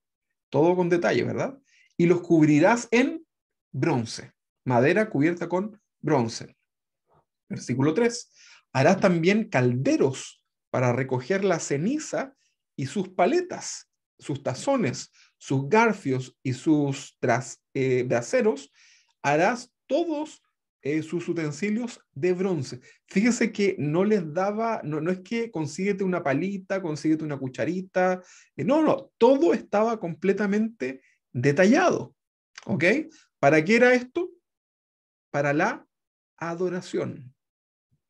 todo con detalle, ¿verdad? Y los cubrirás en bronce, madera cubierta con bronce. Versículo 3. Harás también calderos para recoger la ceniza y sus paletas, sus tazones, sus garfios y sus braseros. Harás todos sus utensilios de bronce. Fíjese que no les daba, no es que consíguete una palita, consíguete una cucharita, no, todo estaba completamente detallado. ¿Ok? ¿Para qué era esto? Para la adoración,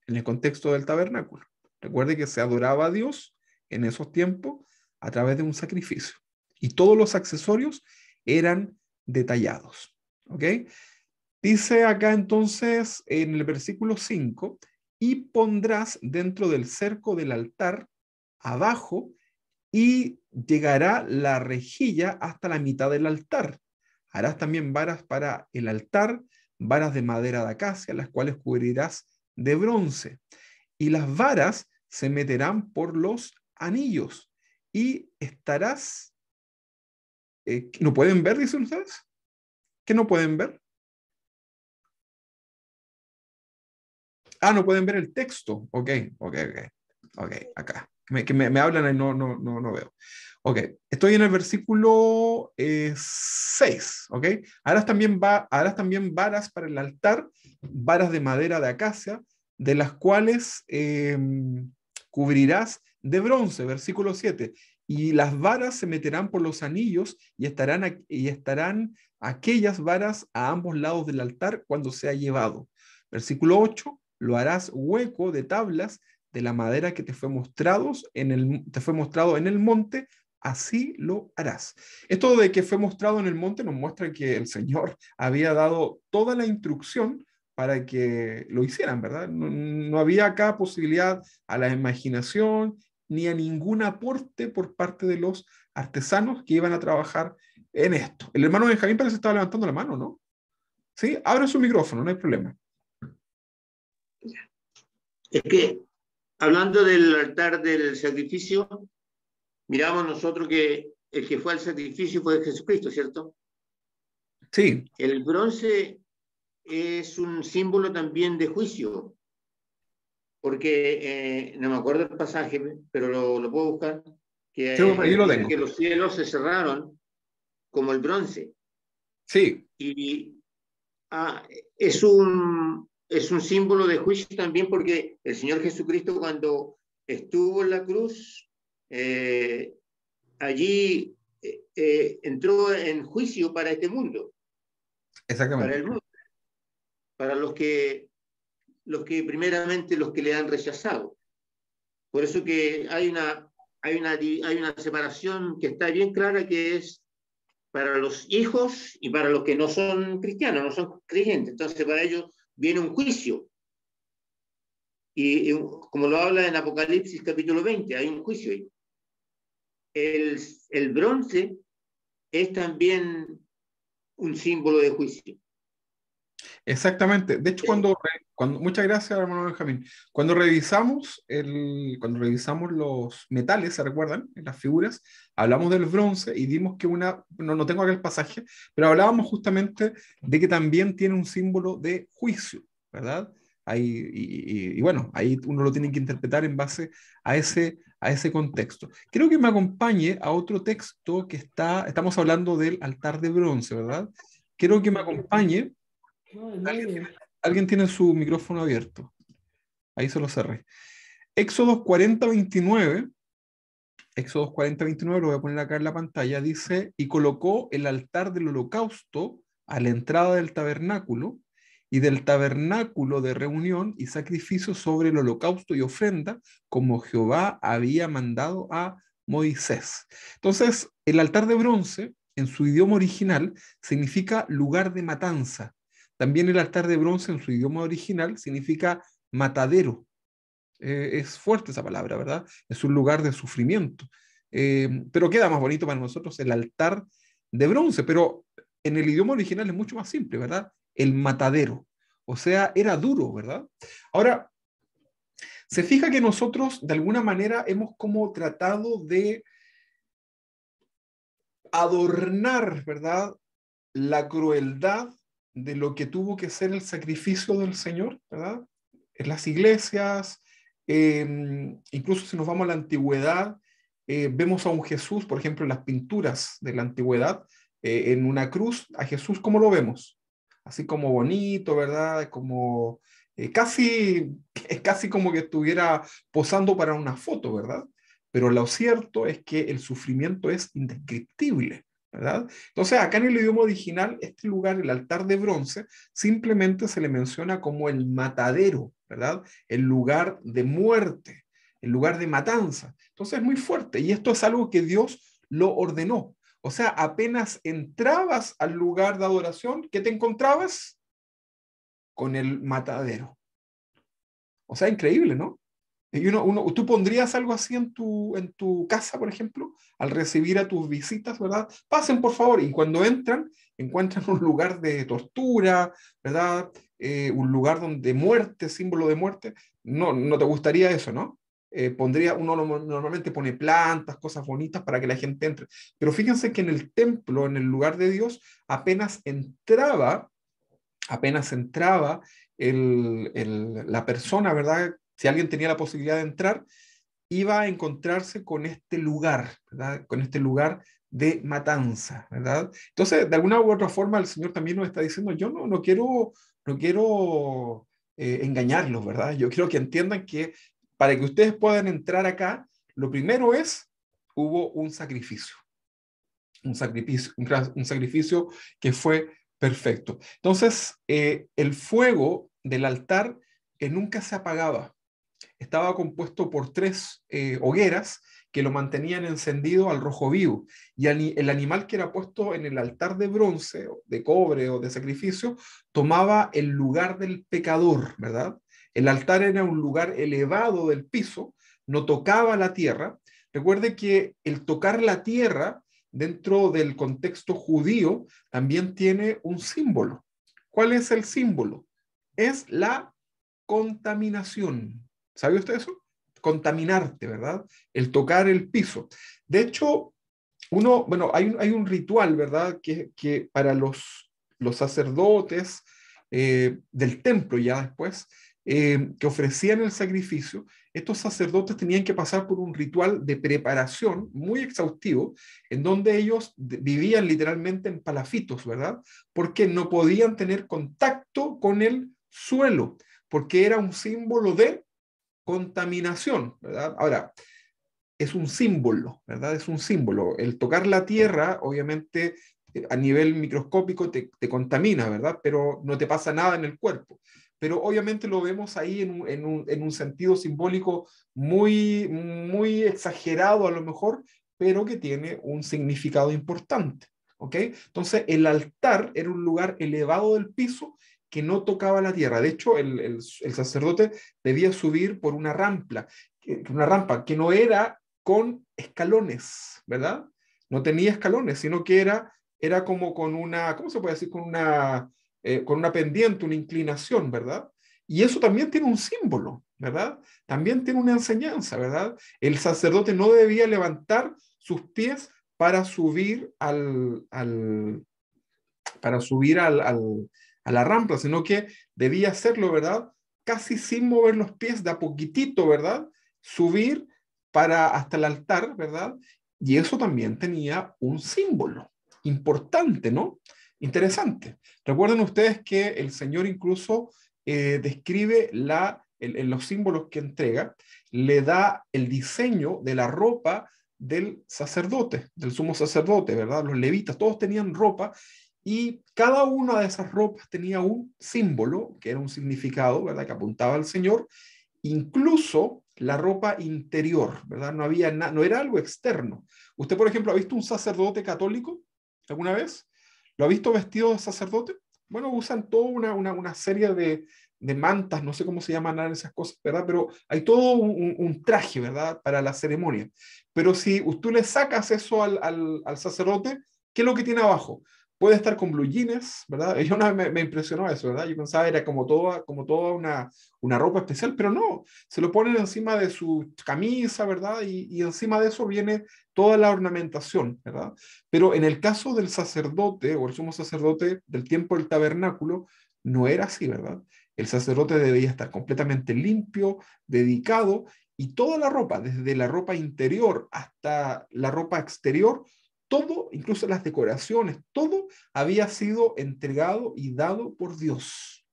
en el contexto del tabernáculo. Recuerde que se adoraba a Dios en esos tiempos a través de un sacrificio. Y todos los accesorios eran detallados. ¿Ok? Dice acá entonces en el versículo 5, y pondrás dentro del cerco del altar abajo y llegará la rejilla hasta la mitad del altar. Harás también varas para el altar, varas de madera de acacia, las cuales cubrirás de bronce. Y las varas se meterán por los anillos y estarás... ¿no pueden ver, dicen ustedes? ¿Qué no pueden ver? Ah, no pueden ver el texto. Ok, acá. Me hablan y no veo. Ok, estoy en el versículo 6. Ok, harás también varas para el altar, varas de madera de acacia, de las cuales cubrirás de bronce. Versículo 7. Y las varas se meterán por los anillos y estarán aquellas varas a ambos lados del altar cuando sea llevado. Versículo 8. Lo harás hueco de tablas de la madera que te fue mostrado en el monte, así lo harás. Esto de que fue mostrado en el monte nos muestra que el Señor había dado toda la instrucción para que lo hicieran, ¿verdad? No había acá posibilidad a la imaginación ni a ningún aporte por parte de los artesanos que iban a trabajar en esto. El hermano Benjamín parece que estaba levantando la mano, ¿no? Sí, abre su micrófono, no hay problema. Es que, hablando del altar del sacrificio, miramos nosotros que el que fue al sacrificio fue Jesucristo, ¿cierto? Sí. El bronce es un símbolo también de juicio, porque no me acuerdo el pasaje, pero lo puedo buscar, que Sí, ahí lo dice tengo. que los cielos se cerraron como el bronce. Sí. Y es un símbolo de juicio también, porque el Señor Jesucristo, cuando estuvo en la cruz, allí entró en juicio para este mundo, Exactamente. para el mundo, para los que primeramente los que le han rechazado. Por eso que hay una separación que está bien clara, que es para los hijos y para los que no son cristianos, no son creyentes. Entonces para ellos viene un juicio. Y como lo habla en Apocalipsis capítulo 20, hay un juicio ahí. El bronce es también un símbolo de juicio. Exactamente. De hecho, muchas gracias, hermano Benjamín. Cuando revisamos los metales, ¿se recuerdan? En las figuras, hablamos del bronce y vimos que no tengo acá el pasaje, pero hablábamos justamente de que también tiene un símbolo de juicio, ¿verdad? Y bueno, ahí uno lo tiene que interpretar en base a ese contexto. Creo que me acompañe a otro texto que estamos hablando del altar de bronce, ¿verdad? Quiero que me acompañe. Alguien tiene su micrófono abierto. Ahí se lo cerré. Éxodos 40:29. Éxodos 40:29, lo voy a poner acá en la pantalla. Dice: y colocó el altar del holocausto a la entrada del tabernáculo, y del tabernáculo de reunión y sacrificio sobre el holocausto y ofrenda, como Jehová había mandado a Moisés. Entonces, el altar de bronce, en su idioma original, significa lugar de matanza. También el altar de bronce en su idioma original significa matadero. Es fuerte esa palabra, ¿verdad? Es un lugar de sufrimiento. Pero queda más bonito para nosotros el altar de bronce, pero en el idioma original es mucho más simple, ¿verdad? El matadero. O sea, era duro, ¿verdad? Ahora, se fija que nosotros de alguna manera hemos como tratado de adornar, ¿verdad? La crueldad de lo que tuvo que ser el sacrificio del Señor, ¿verdad? En las iglesias, incluso si nos vamos a la antigüedad, vemos a un Jesús, por ejemplo, en las pinturas de la antigüedad, en una cruz, a Jesús, ¿cómo lo vemos? Así como bonito, ¿verdad? Como es casi como que estuviera posando para una foto, ¿verdad? Pero lo cierto es que el sufrimiento es indescriptible, ¿verdad? Entonces, acá en el idioma original, este lugar, el altar de bronce, simplemente se le menciona como el matadero, ¿verdad? El lugar de muerte, el lugar de matanza. Entonces, es muy fuerte. Y esto es algo que Dios lo ordenó. O sea, apenas entrabas al lugar de adoración, ¿qué te encontrabas? Con el matadero. O sea, increíble, ¿no? Y tú pondrías algo así en tu casa, por ejemplo, al recibir a tus visitas, ¿verdad? Pasen, por favor. Y cuando entran, encuentran un lugar de tortura, ¿verdad? Un lugar donde muerte, símbolo de muerte. No te gustaría eso, ¿no? Uno normalmente pone plantas, cosas bonitas para que la gente entre. Pero fíjense que en el templo, en el lugar de Dios, apenas entraba la persona, ¿verdad? Si alguien tenía la posibilidad de entrar, iba a encontrarse con este lugar, ¿verdad? Con este lugar de matanza, ¿verdad? Entonces, de alguna u otra forma, el Señor también nos está diciendo: yo no quiero engañarlos, ¿verdad? Yo quiero que entiendan que para que ustedes puedan entrar acá, lo primero hubo un sacrificio, un sacrificio que fue perfecto. Entonces, el fuego del altar nunca se apagaba. Estaba compuesto por 3 hogueras que lo mantenían encendido al rojo vivo. Y el animal que era puesto en el altar de bronce, de cobre o de sacrificio, tomaba el lugar del pecador, ¿verdad? El altar era un lugar elevado del piso, no tocaba la tierra. Recuerde que el tocar la tierra dentro del contexto judío también tiene un símbolo. ¿Cuál es el símbolo? Es la contaminación. ¿Sabe usted eso? Contaminarte, ¿verdad? El tocar el piso. De hecho, hay un ritual, ¿verdad? Que para los sacerdotes del templo ya después, que ofrecían el sacrificio, estos sacerdotes tenían que pasar por un ritual de preparación muy exhaustivo, en donde ellos vivían literalmente en palafitos, ¿verdad? Porque no podían tener contacto con el suelo, porque era un símbolo de contaminación, ¿verdad? Ahora, es un símbolo, ¿verdad? Es un símbolo. El tocar la tierra, obviamente, a nivel microscópico te contamina, ¿verdad? Pero no te pasa nada en el cuerpo. Pero obviamente lo vemos ahí en un sentido simbólico muy, muy exagerado a lo mejor, pero que tiene un significado importante, ¿ok? Entonces, el altar era un lugar elevado del piso que no tocaba la tierra. De hecho, el sacerdote debía subir por una rampa que no era con escalones, ¿verdad? No tenía escalones, sino que era como con una, ¿cómo se puede decir? Con una pendiente, una inclinación, ¿verdad? Y eso también tiene un símbolo, ¿verdad? También tiene una enseñanza, ¿verdad? El sacerdote no debía levantar sus pies para subir a la rampa, sino que debía hacerlo, ¿verdad? Casi sin mover los pies, de a poquitito, ¿verdad? Subir hasta el altar, ¿verdad? Y eso también tenía un símbolo importante, ¿no? Interesante. Recuerden ustedes que el Señor incluso describe en los símbolos que entrega, le da el diseño de la ropa del sacerdote, del sumo sacerdote, ¿verdad? Los levitas, todos tenían ropa y cada una de esas ropas tenía un símbolo, que era un significado, ¿verdad? Que apuntaba al Señor. Incluso la ropa interior, ¿verdad? No era algo externo. ¿Usted, por ejemplo, ha visto un sacerdote católico alguna vez? ¿Lo ha visto vestido de sacerdote? Bueno, usan toda una serie de mantas, no sé cómo se llaman esas cosas, ¿verdad? Pero hay todo un traje, ¿verdad? Para la ceremonia. Pero si tú le sacas eso al sacerdote, ¿qué es lo que tiene abajo? Puede estar con blue jeans, ¿verdad? Yo una vez me impresionó eso, ¿verdad? Yo pensaba era como toda una ropa especial, pero no, se lo ponen encima de su camisa, ¿verdad? Y encima de eso viene toda la ornamentación, ¿verdad? Pero en el caso del sacerdote o el sumo sacerdote del tiempo del tabernáculo, no era así, ¿verdad? El sacerdote debía estar completamente limpio, dedicado, y toda la ropa, desde la ropa interior hasta la ropa exterior, todo, incluso las decoraciones, todo había sido entregado y dado por Dios.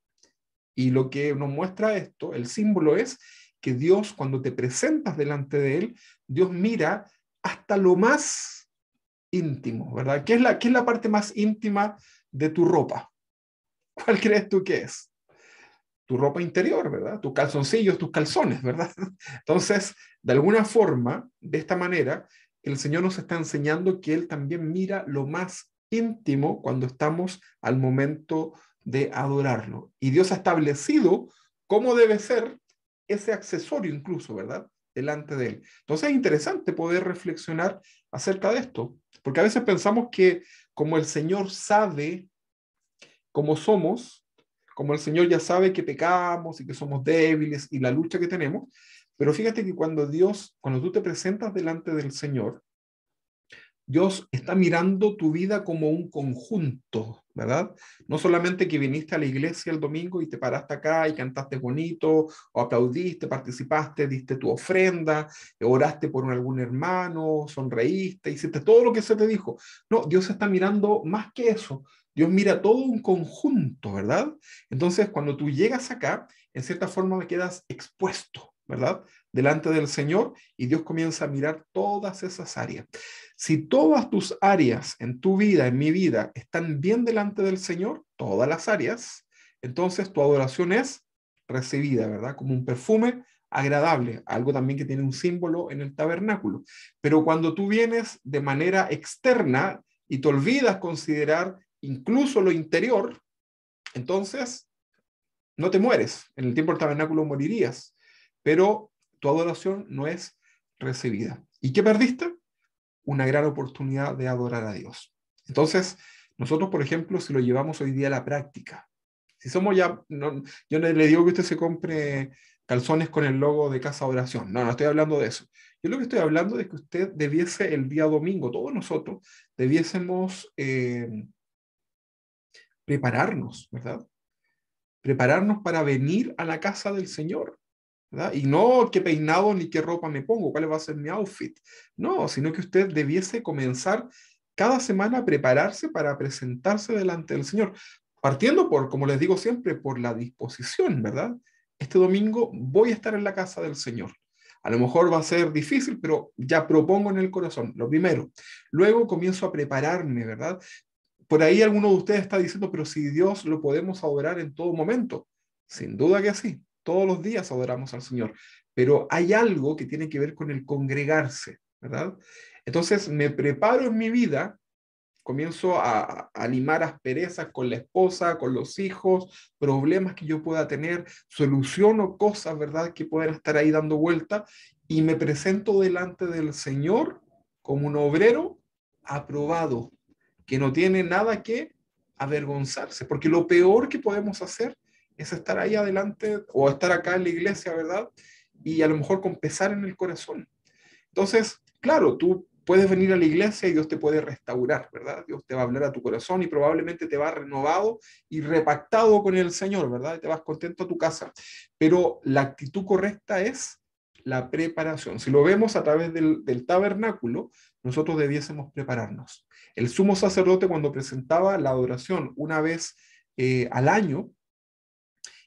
Y lo que nos muestra esto, el símbolo es que Dios, cuando te presentas delante de Él, Dios mira hasta lo más íntimo, ¿verdad? ¿Qué es la parte más íntima de tu ropa? ¿Cuál crees tú que es? Tu ropa interior, ¿verdad? Tus calzoncillos, tus calzones, ¿verdad? Entonces, de alguna forma, de esta manera, el Señor nos está enseñando que Él también mira lo más íntimo cuando estamos al momento de adorarlo. Y Dios ha establecido cómo debe ser ese accesorio incluso, ¿verdad? Delante de Él. Entonces es interesante poder reflexionar acerca de esto, porque a veces pensamos que como el Señor sabe cómo somos, como el Señor ya sabe que pecamos y que somos débiles y la lucha que tenemos, pero fíjate que cuando tú te presentas delante del Señor, Dios está mirando tu vida como un conjunto, ¿verdad? No solamente que viniste a la iglesia el domingo y te paraste acá y cantaste bonito, o aplaudiste, participaste, diste tu ofrenda, oraste por algún hermano, sonreíste, hiciste todo lo que se te dijo. No, Dios está mirando más que eso. Dios mira todo un conjunto, ¿verdad? Entonces, cuando tú llegas acá, en cierta forma me quedas expuesto, ¿verdad? Delante del Señor y Dios comienza a mirar todas esas áreas. Si todas tus áreas en tu vida, en mi vida, están bien delante del Señor, todas las áreas, entonces tu adoración es recibida, ¿verdad? Como un perfume agradable, algo también que tiene un símbolo en el tabernáculo. Pero cuando tú vienes de manera externa y te olvidas considerar incluso lo interior, entonces no te mueres. En el tiempo del tabernáculo morirías, pero tu adoración no es recibida. ¿Y qué perdiste? Una gran oportunidad de adorar a Dios. Entonces, nosotros, por ejemplo, si lo llevamos hoy día a la práctica, si somos ya, no, yo no le digo que usted se compre calzones con el logo de Casa de Oración, no estoy hablando de eso. Yo lo que estoy hablando es que usted debiese el día domingo, todos nosotros, debiésemos prepararnos, ¿verdad? Prepararnos para venir a la casa del Señor, ¿verdad? Y no qué peinado ni qué ropa me pongo, cuál va a ser mi outfit. No, sino que usted debiese comenzar cada semana a prepararse para presentarse delante del Señor, partiendo por, como les digo siempre, por la disposición, ¿verdad? Este domingo voy a estar en la casa del Señor. A lo mejor va a ser difícil, pero ya propongo en el corazón, lo primero. Luego comienzo a prepararme, ¿verdad? Por ahí alguno de ustedes está diciendo, pero si Dios lo podemos adorar en todo momento. Sin duda que sí, todos los días adoramos al Señor, pero hay algo que tiene que ver con el congregarse, ¿verdad? Entonces me preparo en mi vida, comienzo a limar asperezas con la esposa, con los hijos, problemas que yo pueda tener, soluciono cosas, ¿verdad?, que pueden estar ahí dando vuelta, y me presento delante del Señor como un obrero aprobado, que no tiene nada que avergonzarse, porque lo peor que podemos hacer es estar ahí adelante o estar acá en la iglesia, ¿verdad? Y a lo mejor con pesar en el corazón. Entonces, claro, tú puedes venir a la iglesia y Dios te puede restaurar, ¿verdad? Dios te va a hablar a tu corazón y probablemente te va renovado y repactado con el Señor, ¿verdad? Y te vas contento a tu casa. Pero la actitud correcta es la preparación. Si lo vemos a través del tabernáculo, nosotros debiésemos prepararnos. El sumo sacerdote, cuando presentaba la adoración una vez al año,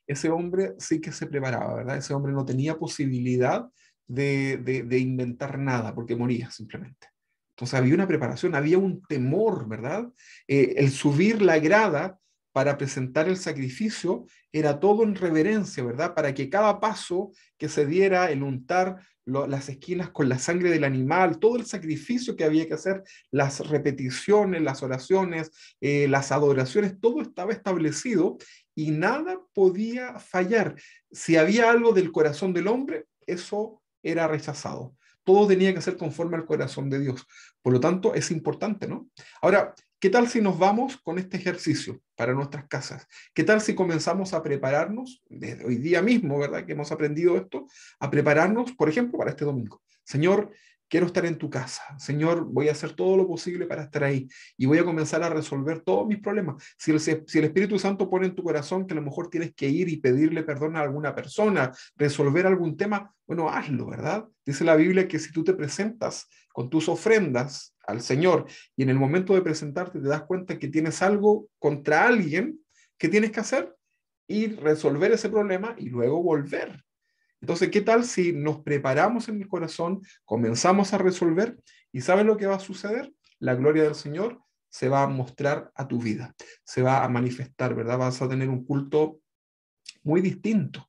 ese hombre sí que se preparaba, ¿verdad? Ese hombre no tenía posibilidad de inventar nada porque moría simplemente. Entonces había una preparación, había un temor, ¿verdad? El subir la grada para presentar el sacrificio era todo en reverencia, ¿verdad? Para que cada paso que se diera, el untar las esquinas con la sangre del animal, todo el sacrificio que había que hacer, las repeticiones, las oraciones, las adoraciones, todo estaba establecido y nada podía fallar. Si había algo del corazón del hombre, eso era rechazado. Todo tenía que ser conforme al corazón de Dios. Por lo tanto, es importante, ¿no? Ahora, ¿qué tal si nos vamos con este ejercicio para nuestras casas? ¿Qué tal si comenzamos a prepararnos, desde hoy día mismo, ¿verdad? Que hemos aprendido esto, a prepararnos, por ejemplo, para este domingo. Señor, quiero estar en tu casa. Señor, voy a hacer todo lo posible para estar ahí y voy a comenzar a resolver todos mis problemas. Si el Espíritu Santo pone en tu corazón que a lo mejor tienes que ir y pedirle perdón a alguna persona, resolver algún tema, bueno, hazlo, ¿verdad? Dice la Biblia que si tú te presentas con tus ofrendas al Señor y en el momento de presentarte te das cuenta que tienes algo contra alguien, ¿qué tienes que hacer? Ir, resolver ese problema y luego volver. Entonces, ¿qué tal si nos preparamos en el corazón, comenzamos a resolver y ¿sabes lo que va a suceder? La gloria del Señor se va a mostrar a tu vida, se va a manifestar, ¿verdad? Vas a tener un culto muy distinto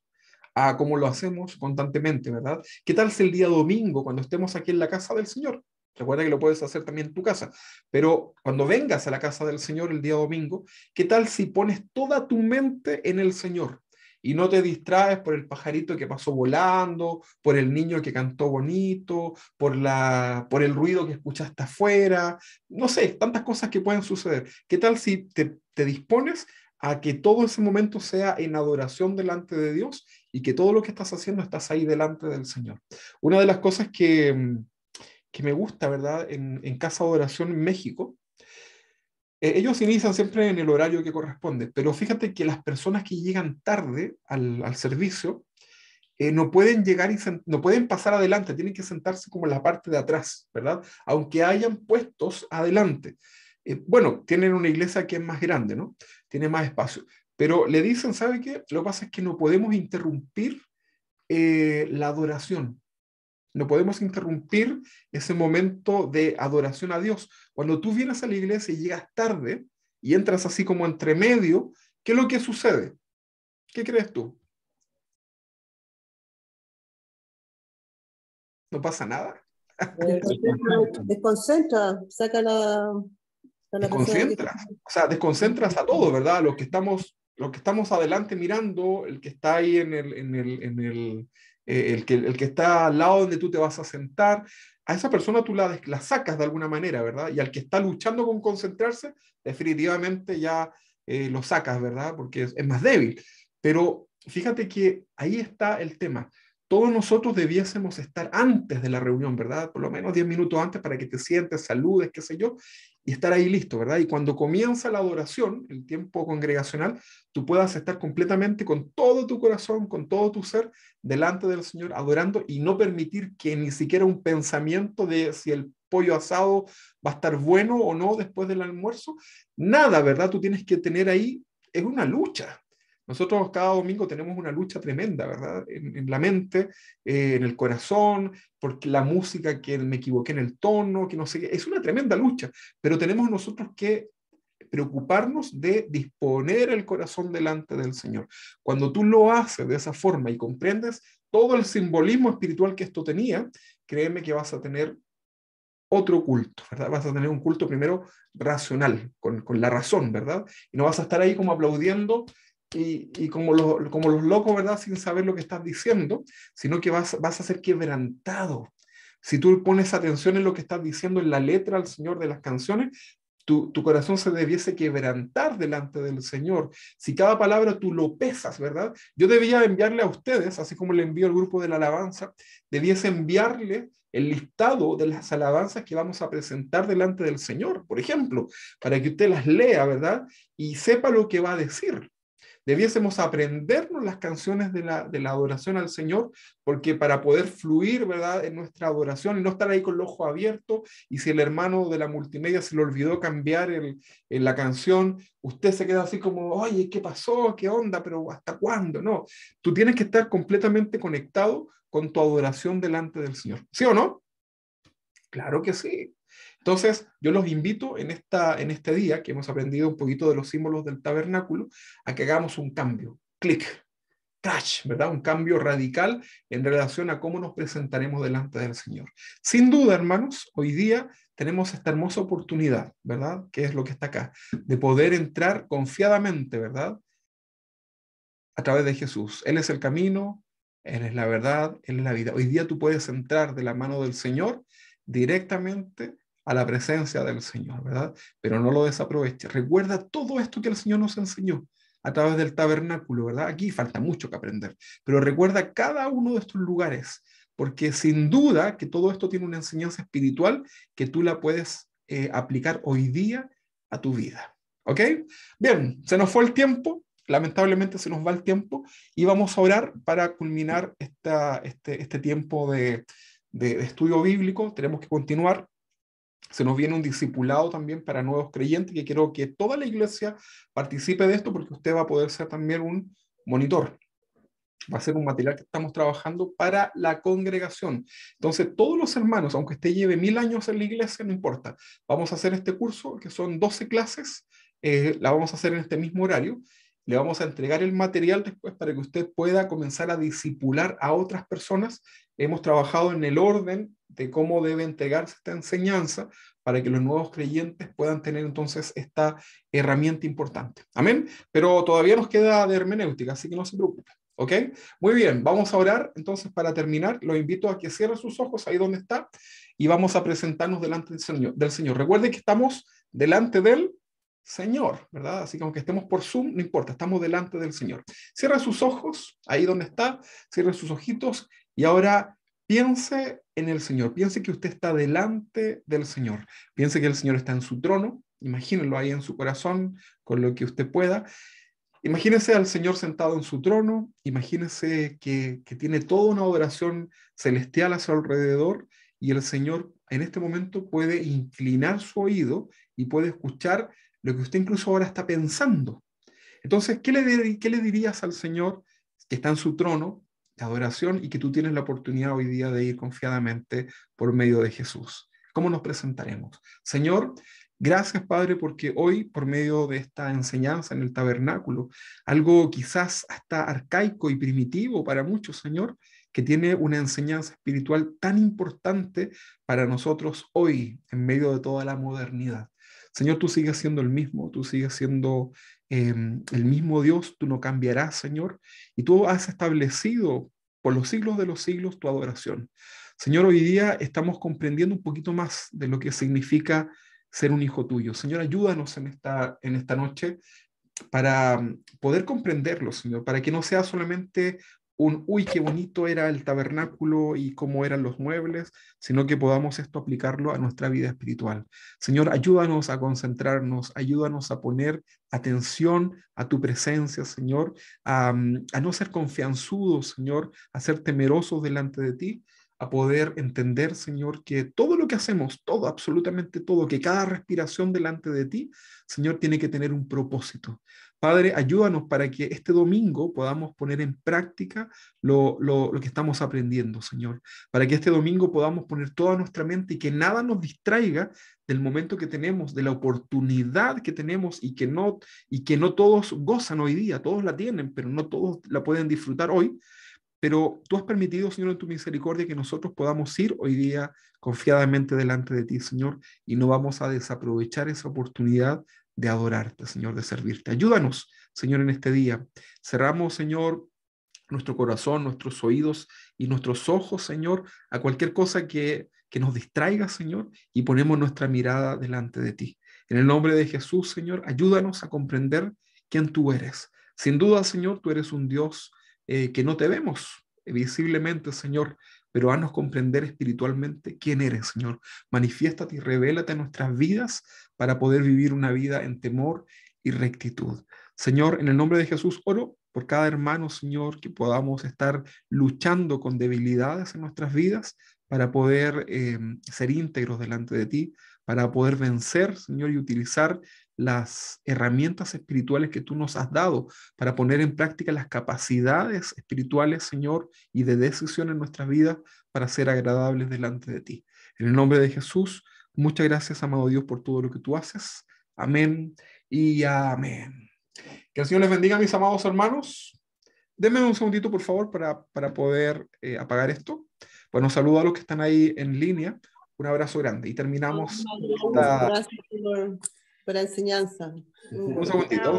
a como lo hacemos constantemente, ¿verdad? ¿Qué tal si el día domingo, cuando estemos aquí en la casa del Señor? Recuerda que lo puedes hacer también en tu casa, pero cuando vengas a la casa del Señor el día domingo, ¿qué tal si pones toda tu mente en el Señor? Y no te distraes por el pajarito que pasó volando, por el niño que cantó bonito, por el ruido que escuchaste afuera, no sé, tantas cosas que pueden suceder. ¿Qué tal si te dispones a que todo ese momento sea en adoración delante de Dios y que todo lo que estás haciendo estás ahí delante del Señor? Una de las cosas que me gusta, ¿verdad? En Casa de Oración en México, ellos inician siempre en el horario que corresponde, pero fíjate que las personas que llegan tarde al servicio no pueden llegar y no pueden pasar adelante, tienen que sentarse como en la parte de atrás, ¿verdad? Aunque hayan puestos adelante. Bueno, tienen una iglesia que es más grande, ¿no? Tiene más espacio. Pero le dicen, ¿sabe qué? Lo que pasa es que no podemos interrumpir la adoración. No podemos interrumpir ese momento de adoración a Dios. Cuando tú vienes a la iglesia y llegas tarde y entras así como entre medio, ¿qué es lo que sucede? ¿Qué crees tú? no pasa nada. Desconcentra, saca a la persona que... Desconcentras, o sea, desconcentras a todos, ¿verdad? Los que estamos adelante mirando, el que está ahí el que está al lado donde tú te vas a sentar, a esa persona tú la sacas de alguna manera, ¿verdad? Y al que está luchando con concentrarse, definitivamente ya lo sacas, ¿verdad? Porque es más débil. Pero fíjate que ahí está el tema. Todos nosotros debiésemos estar antes de la reunión, ¿verdad? Por lo menos 10 minutos antes para que te sientes, saludes, qué sé yo, y estar ahí listo, ¿verdad? Y cuando comienza la adoración, el tiempo congregacional, tú puedas estar completamente con todo tu corazón, con todo tu ser, delante del Señor, adorando y no permitir que ni siquiera un pensamiento de si el pollo asado va a estar bueno o no después del almuerzo, nada, ¿verdad? Tú tienes que tener ahí, es una lucha. Nosotros cada domingo tenemos una lucha tremenda, ¿verdad? En la mente, en el corazón, porque la música, que me equivoqué en el tono, que no sé qué, es una tremenda lucha, pero tenemos nosotros que preocuparnos de disponer el corazón delante del Señor. Cuando tú lo haces de esa forma y comprendes todo el simbolismo espiritual que esto tenía, créeme que vas a tener otro culto, ¿verdad? Vas a tener un culto primero racional, con la razón, ¿verdad? Y no vas a estar ahí como aplaudiendo y como los locos, ¿verdad? Sin saber lo que estás diciendo, sino que vas a ser quebrantado. Si tú pones atención en lo que estás diciendo en la letra al Señor de las canciones, tu corazón se debiese quebrantar delante del Señor. Si cada palabra tú lo pesas, ¿verdad? Yo debía enviarle a ustedes, así como le envío al grupo de la alabanza, debiese enviarle el listado de las alabanzas que vamos a presentar delante del Señor, por ejemplo, para que usted las lea, ¿verdad? Y sepa lo que va a decir. Debiésemos aprendernos las canciones de la adoración al Señor, porque para poder fluir, ¿verdad?, en nuestra adoración y no estar ahí con el ojo abierto, y si el hermano de la multimedia se le olvidó cambiar la canción, usted se queda así como, oye, ¿qué pasó? ¿Qué onda? ¿Pero hasta cuándo? No, tú tienes que estar completamente conectado con tu adoración delante del Señor. ¿Sí o no? Claro que sí. Entonces, yo los invito en este día, que hemos aprendido un poquito de los símbolos del tabernáculo, a que hagamos un cambio. Clic, crash, ¿verdad? Un cambio radical en relación a cómo nos presentaremos delante del Señor. Sin duda, hermanos, hoy día tenemos esta hermosa oportunidad, ¿verdad? Que es lo que está acá, de poder entrar confiadamente, ¿verdad? A través de Jesús. Él es el camino, Él es la verdad, Él es la vida. Hoy día tú puedes entrar de la mano del Señor directamente a la presencia del Señor, ¿verdad? Pero no lo desaproveches. Recuerda todo esto que el Señor nos enseñó a través del tabernáculo, ¿verdad? Aquí falta mucho que aprender, pero recuerda cada uno de estos lugares, porque sin duda que todo esto tiene una enseñanza espiritual que tú la puedes aplicar hoy día a tu vida. ¿Ok? Bien, se nos fue el tiempo. Lamentablemente se nos va el tiempo y vamos a orar para culminar este tiempo de estudio bíblico. Tenemos que continuar. Se nos viene un discipulado también para nuevos creyentes, que quiero que toda la iglesia participe de esto, porque usted va a poder ser también un monitor. Va a ser un material que estamos trabajando para la congregación. Entonces, todos los hermanos, aunque usted lleve 1000 años en la iglesia, no importa. Vamos a hacer este curso, que son 12 clases, la vamos a hacer en este mismo horario. Le vamos a entregar el material después para que usted pueda comenzar a discipular a otras personas. Hemos trabajado en el orden de cómo debe entregarse esta enseñanza para que los nuevos creyentes puedan tener entonces esta herramienta importante. Amén. Pero todavía nos queda de hermenéutica, así que no se preocupe. ¿Ok? Muy bien, vamos a orar. Entonces, para terminar, los invito a que cierren sus ojos ahí donde está y vamos a presentarnos delante del Señor. Recuerden que estamos delante del Señor, ¿verdad? Así que aunque estemos por Zoom, no importa, estamos delante del Señor. Cierra sus ojos, ahí donde está, cierre sus ojitos y ahora piense en el Señor, piense que usted está delante del Señor, piense que el Señor está en su trono, imagínenlo ahí en su corazón, con lo que usted pueda. Imagínese al Señor sentado en su trono, imagínese que tiene toda una adoración celestial a su alrededor y el Señor en este momento puede inclinar su oído y puede escuchar lo que usted incluso ahora está pensando. Entonces, ¿qué le dirías al Señor que está en su trono de adoración y que tú tienes la oportunidad hoy día de ir confiadamente por medio de Jesús? ¿Cómo nos presentaremos? Señor, gracias, Padre, porque hoy, por medio de esta enseñanza en el tabernáculo, algo quizás hasta arcaico y primitivo para muchos, Señor, que tiene una enseñanza espiritual tan importante para nosotros hoy, en medio de toda la modernidad. Señor, tú sigues siendo el mismo, tú sigues siendo el mismo Dios, tú no cambiarás, Señor, y tú has establecido por los siglos de los siglos tu adoración. Señor, hoy día estamos comprendiendo un poquito más de lo que significa ser un hijo tuyo. Señor, ayúdanos en esta noche para poder comprenderlo, Señor, para que no sea solamente un, uy, qué bonito era el tabernáculo y cómo eran los muebles, sino que podamos esto aplicarlo a nuestra vida espiritual. Señor, ayúdanos a concentrarnos, ayúdanos a poner atención a tu presencia, Señor, a no ser confianzudos, Señor, a ser temerosos delante de ti, a poder entender, Señor, que todo lo que hacemos, todo, absolutamente todo, que cada respiración delante de ti, Señor, tiene que tener un propósito. Padre, ayúdanos para que este domingo podamos poner en práctica lo que estamos aprendiendo, Señor. Para que este domingo podamos poner toda nuestra mente y que nada nos distraiga del momento que tenemos, de la oportunidad que tenemos y que no todos gozan hoy día, todos la tienen, pero no todos la pueden disfrutar hoy. Pero tú has permitido, Señor, en tu misericordia que nosotros podamos ir hoy día confiadamente delante de ti, Señor, y no vamos a desaprovechar esa oportunidad de adorarte, Señor, de servirte. Ayúdanos, Señor, en este día. Cerramos, Señor, nuestro corazón, nuestros oídos y nuestros ojos, Señor, a cualquier cosa que nos distraiga, Señor, y ponemos nuestra mirada delante de ti. En el nombre de Jesús, Señor, ayúdanos a comprender quién tú eres. Sin duda, Señor, tú eres un Dios que no te vemos visiblemente, Señor, pero haznos comprender espiritualmente quién eres, Señor. Manifiéstate y revélate en nuestras vidas para poder vivir una vida en temor y rectitud. Señor, en el nombre de Jesús, oro por cada hermano, Señor, que podamos estar luchando con debilidades en nuestras vidas para poder ser íntegros delante de ti, para poder vencer, Señor, y utilizar las herramientas espirituales que tú nos has dado para poner en práctica las capacidades espirituales, Señor, y de decisión en nuestras vidas para ser agradables delante de ti. En el nombre de Jesús, muchas gracias, amado Dios, por todo lo que tú haces. Amén y amén. Que el Señor les bendiga, mis amados hermanos. Denme un segundito, por favor, para poder apagar esto. Bueno, saludo a los que están ahí en línea. Un abrazo grande. Y terminamos esta... Gracias por la enseñanza. Un segundito.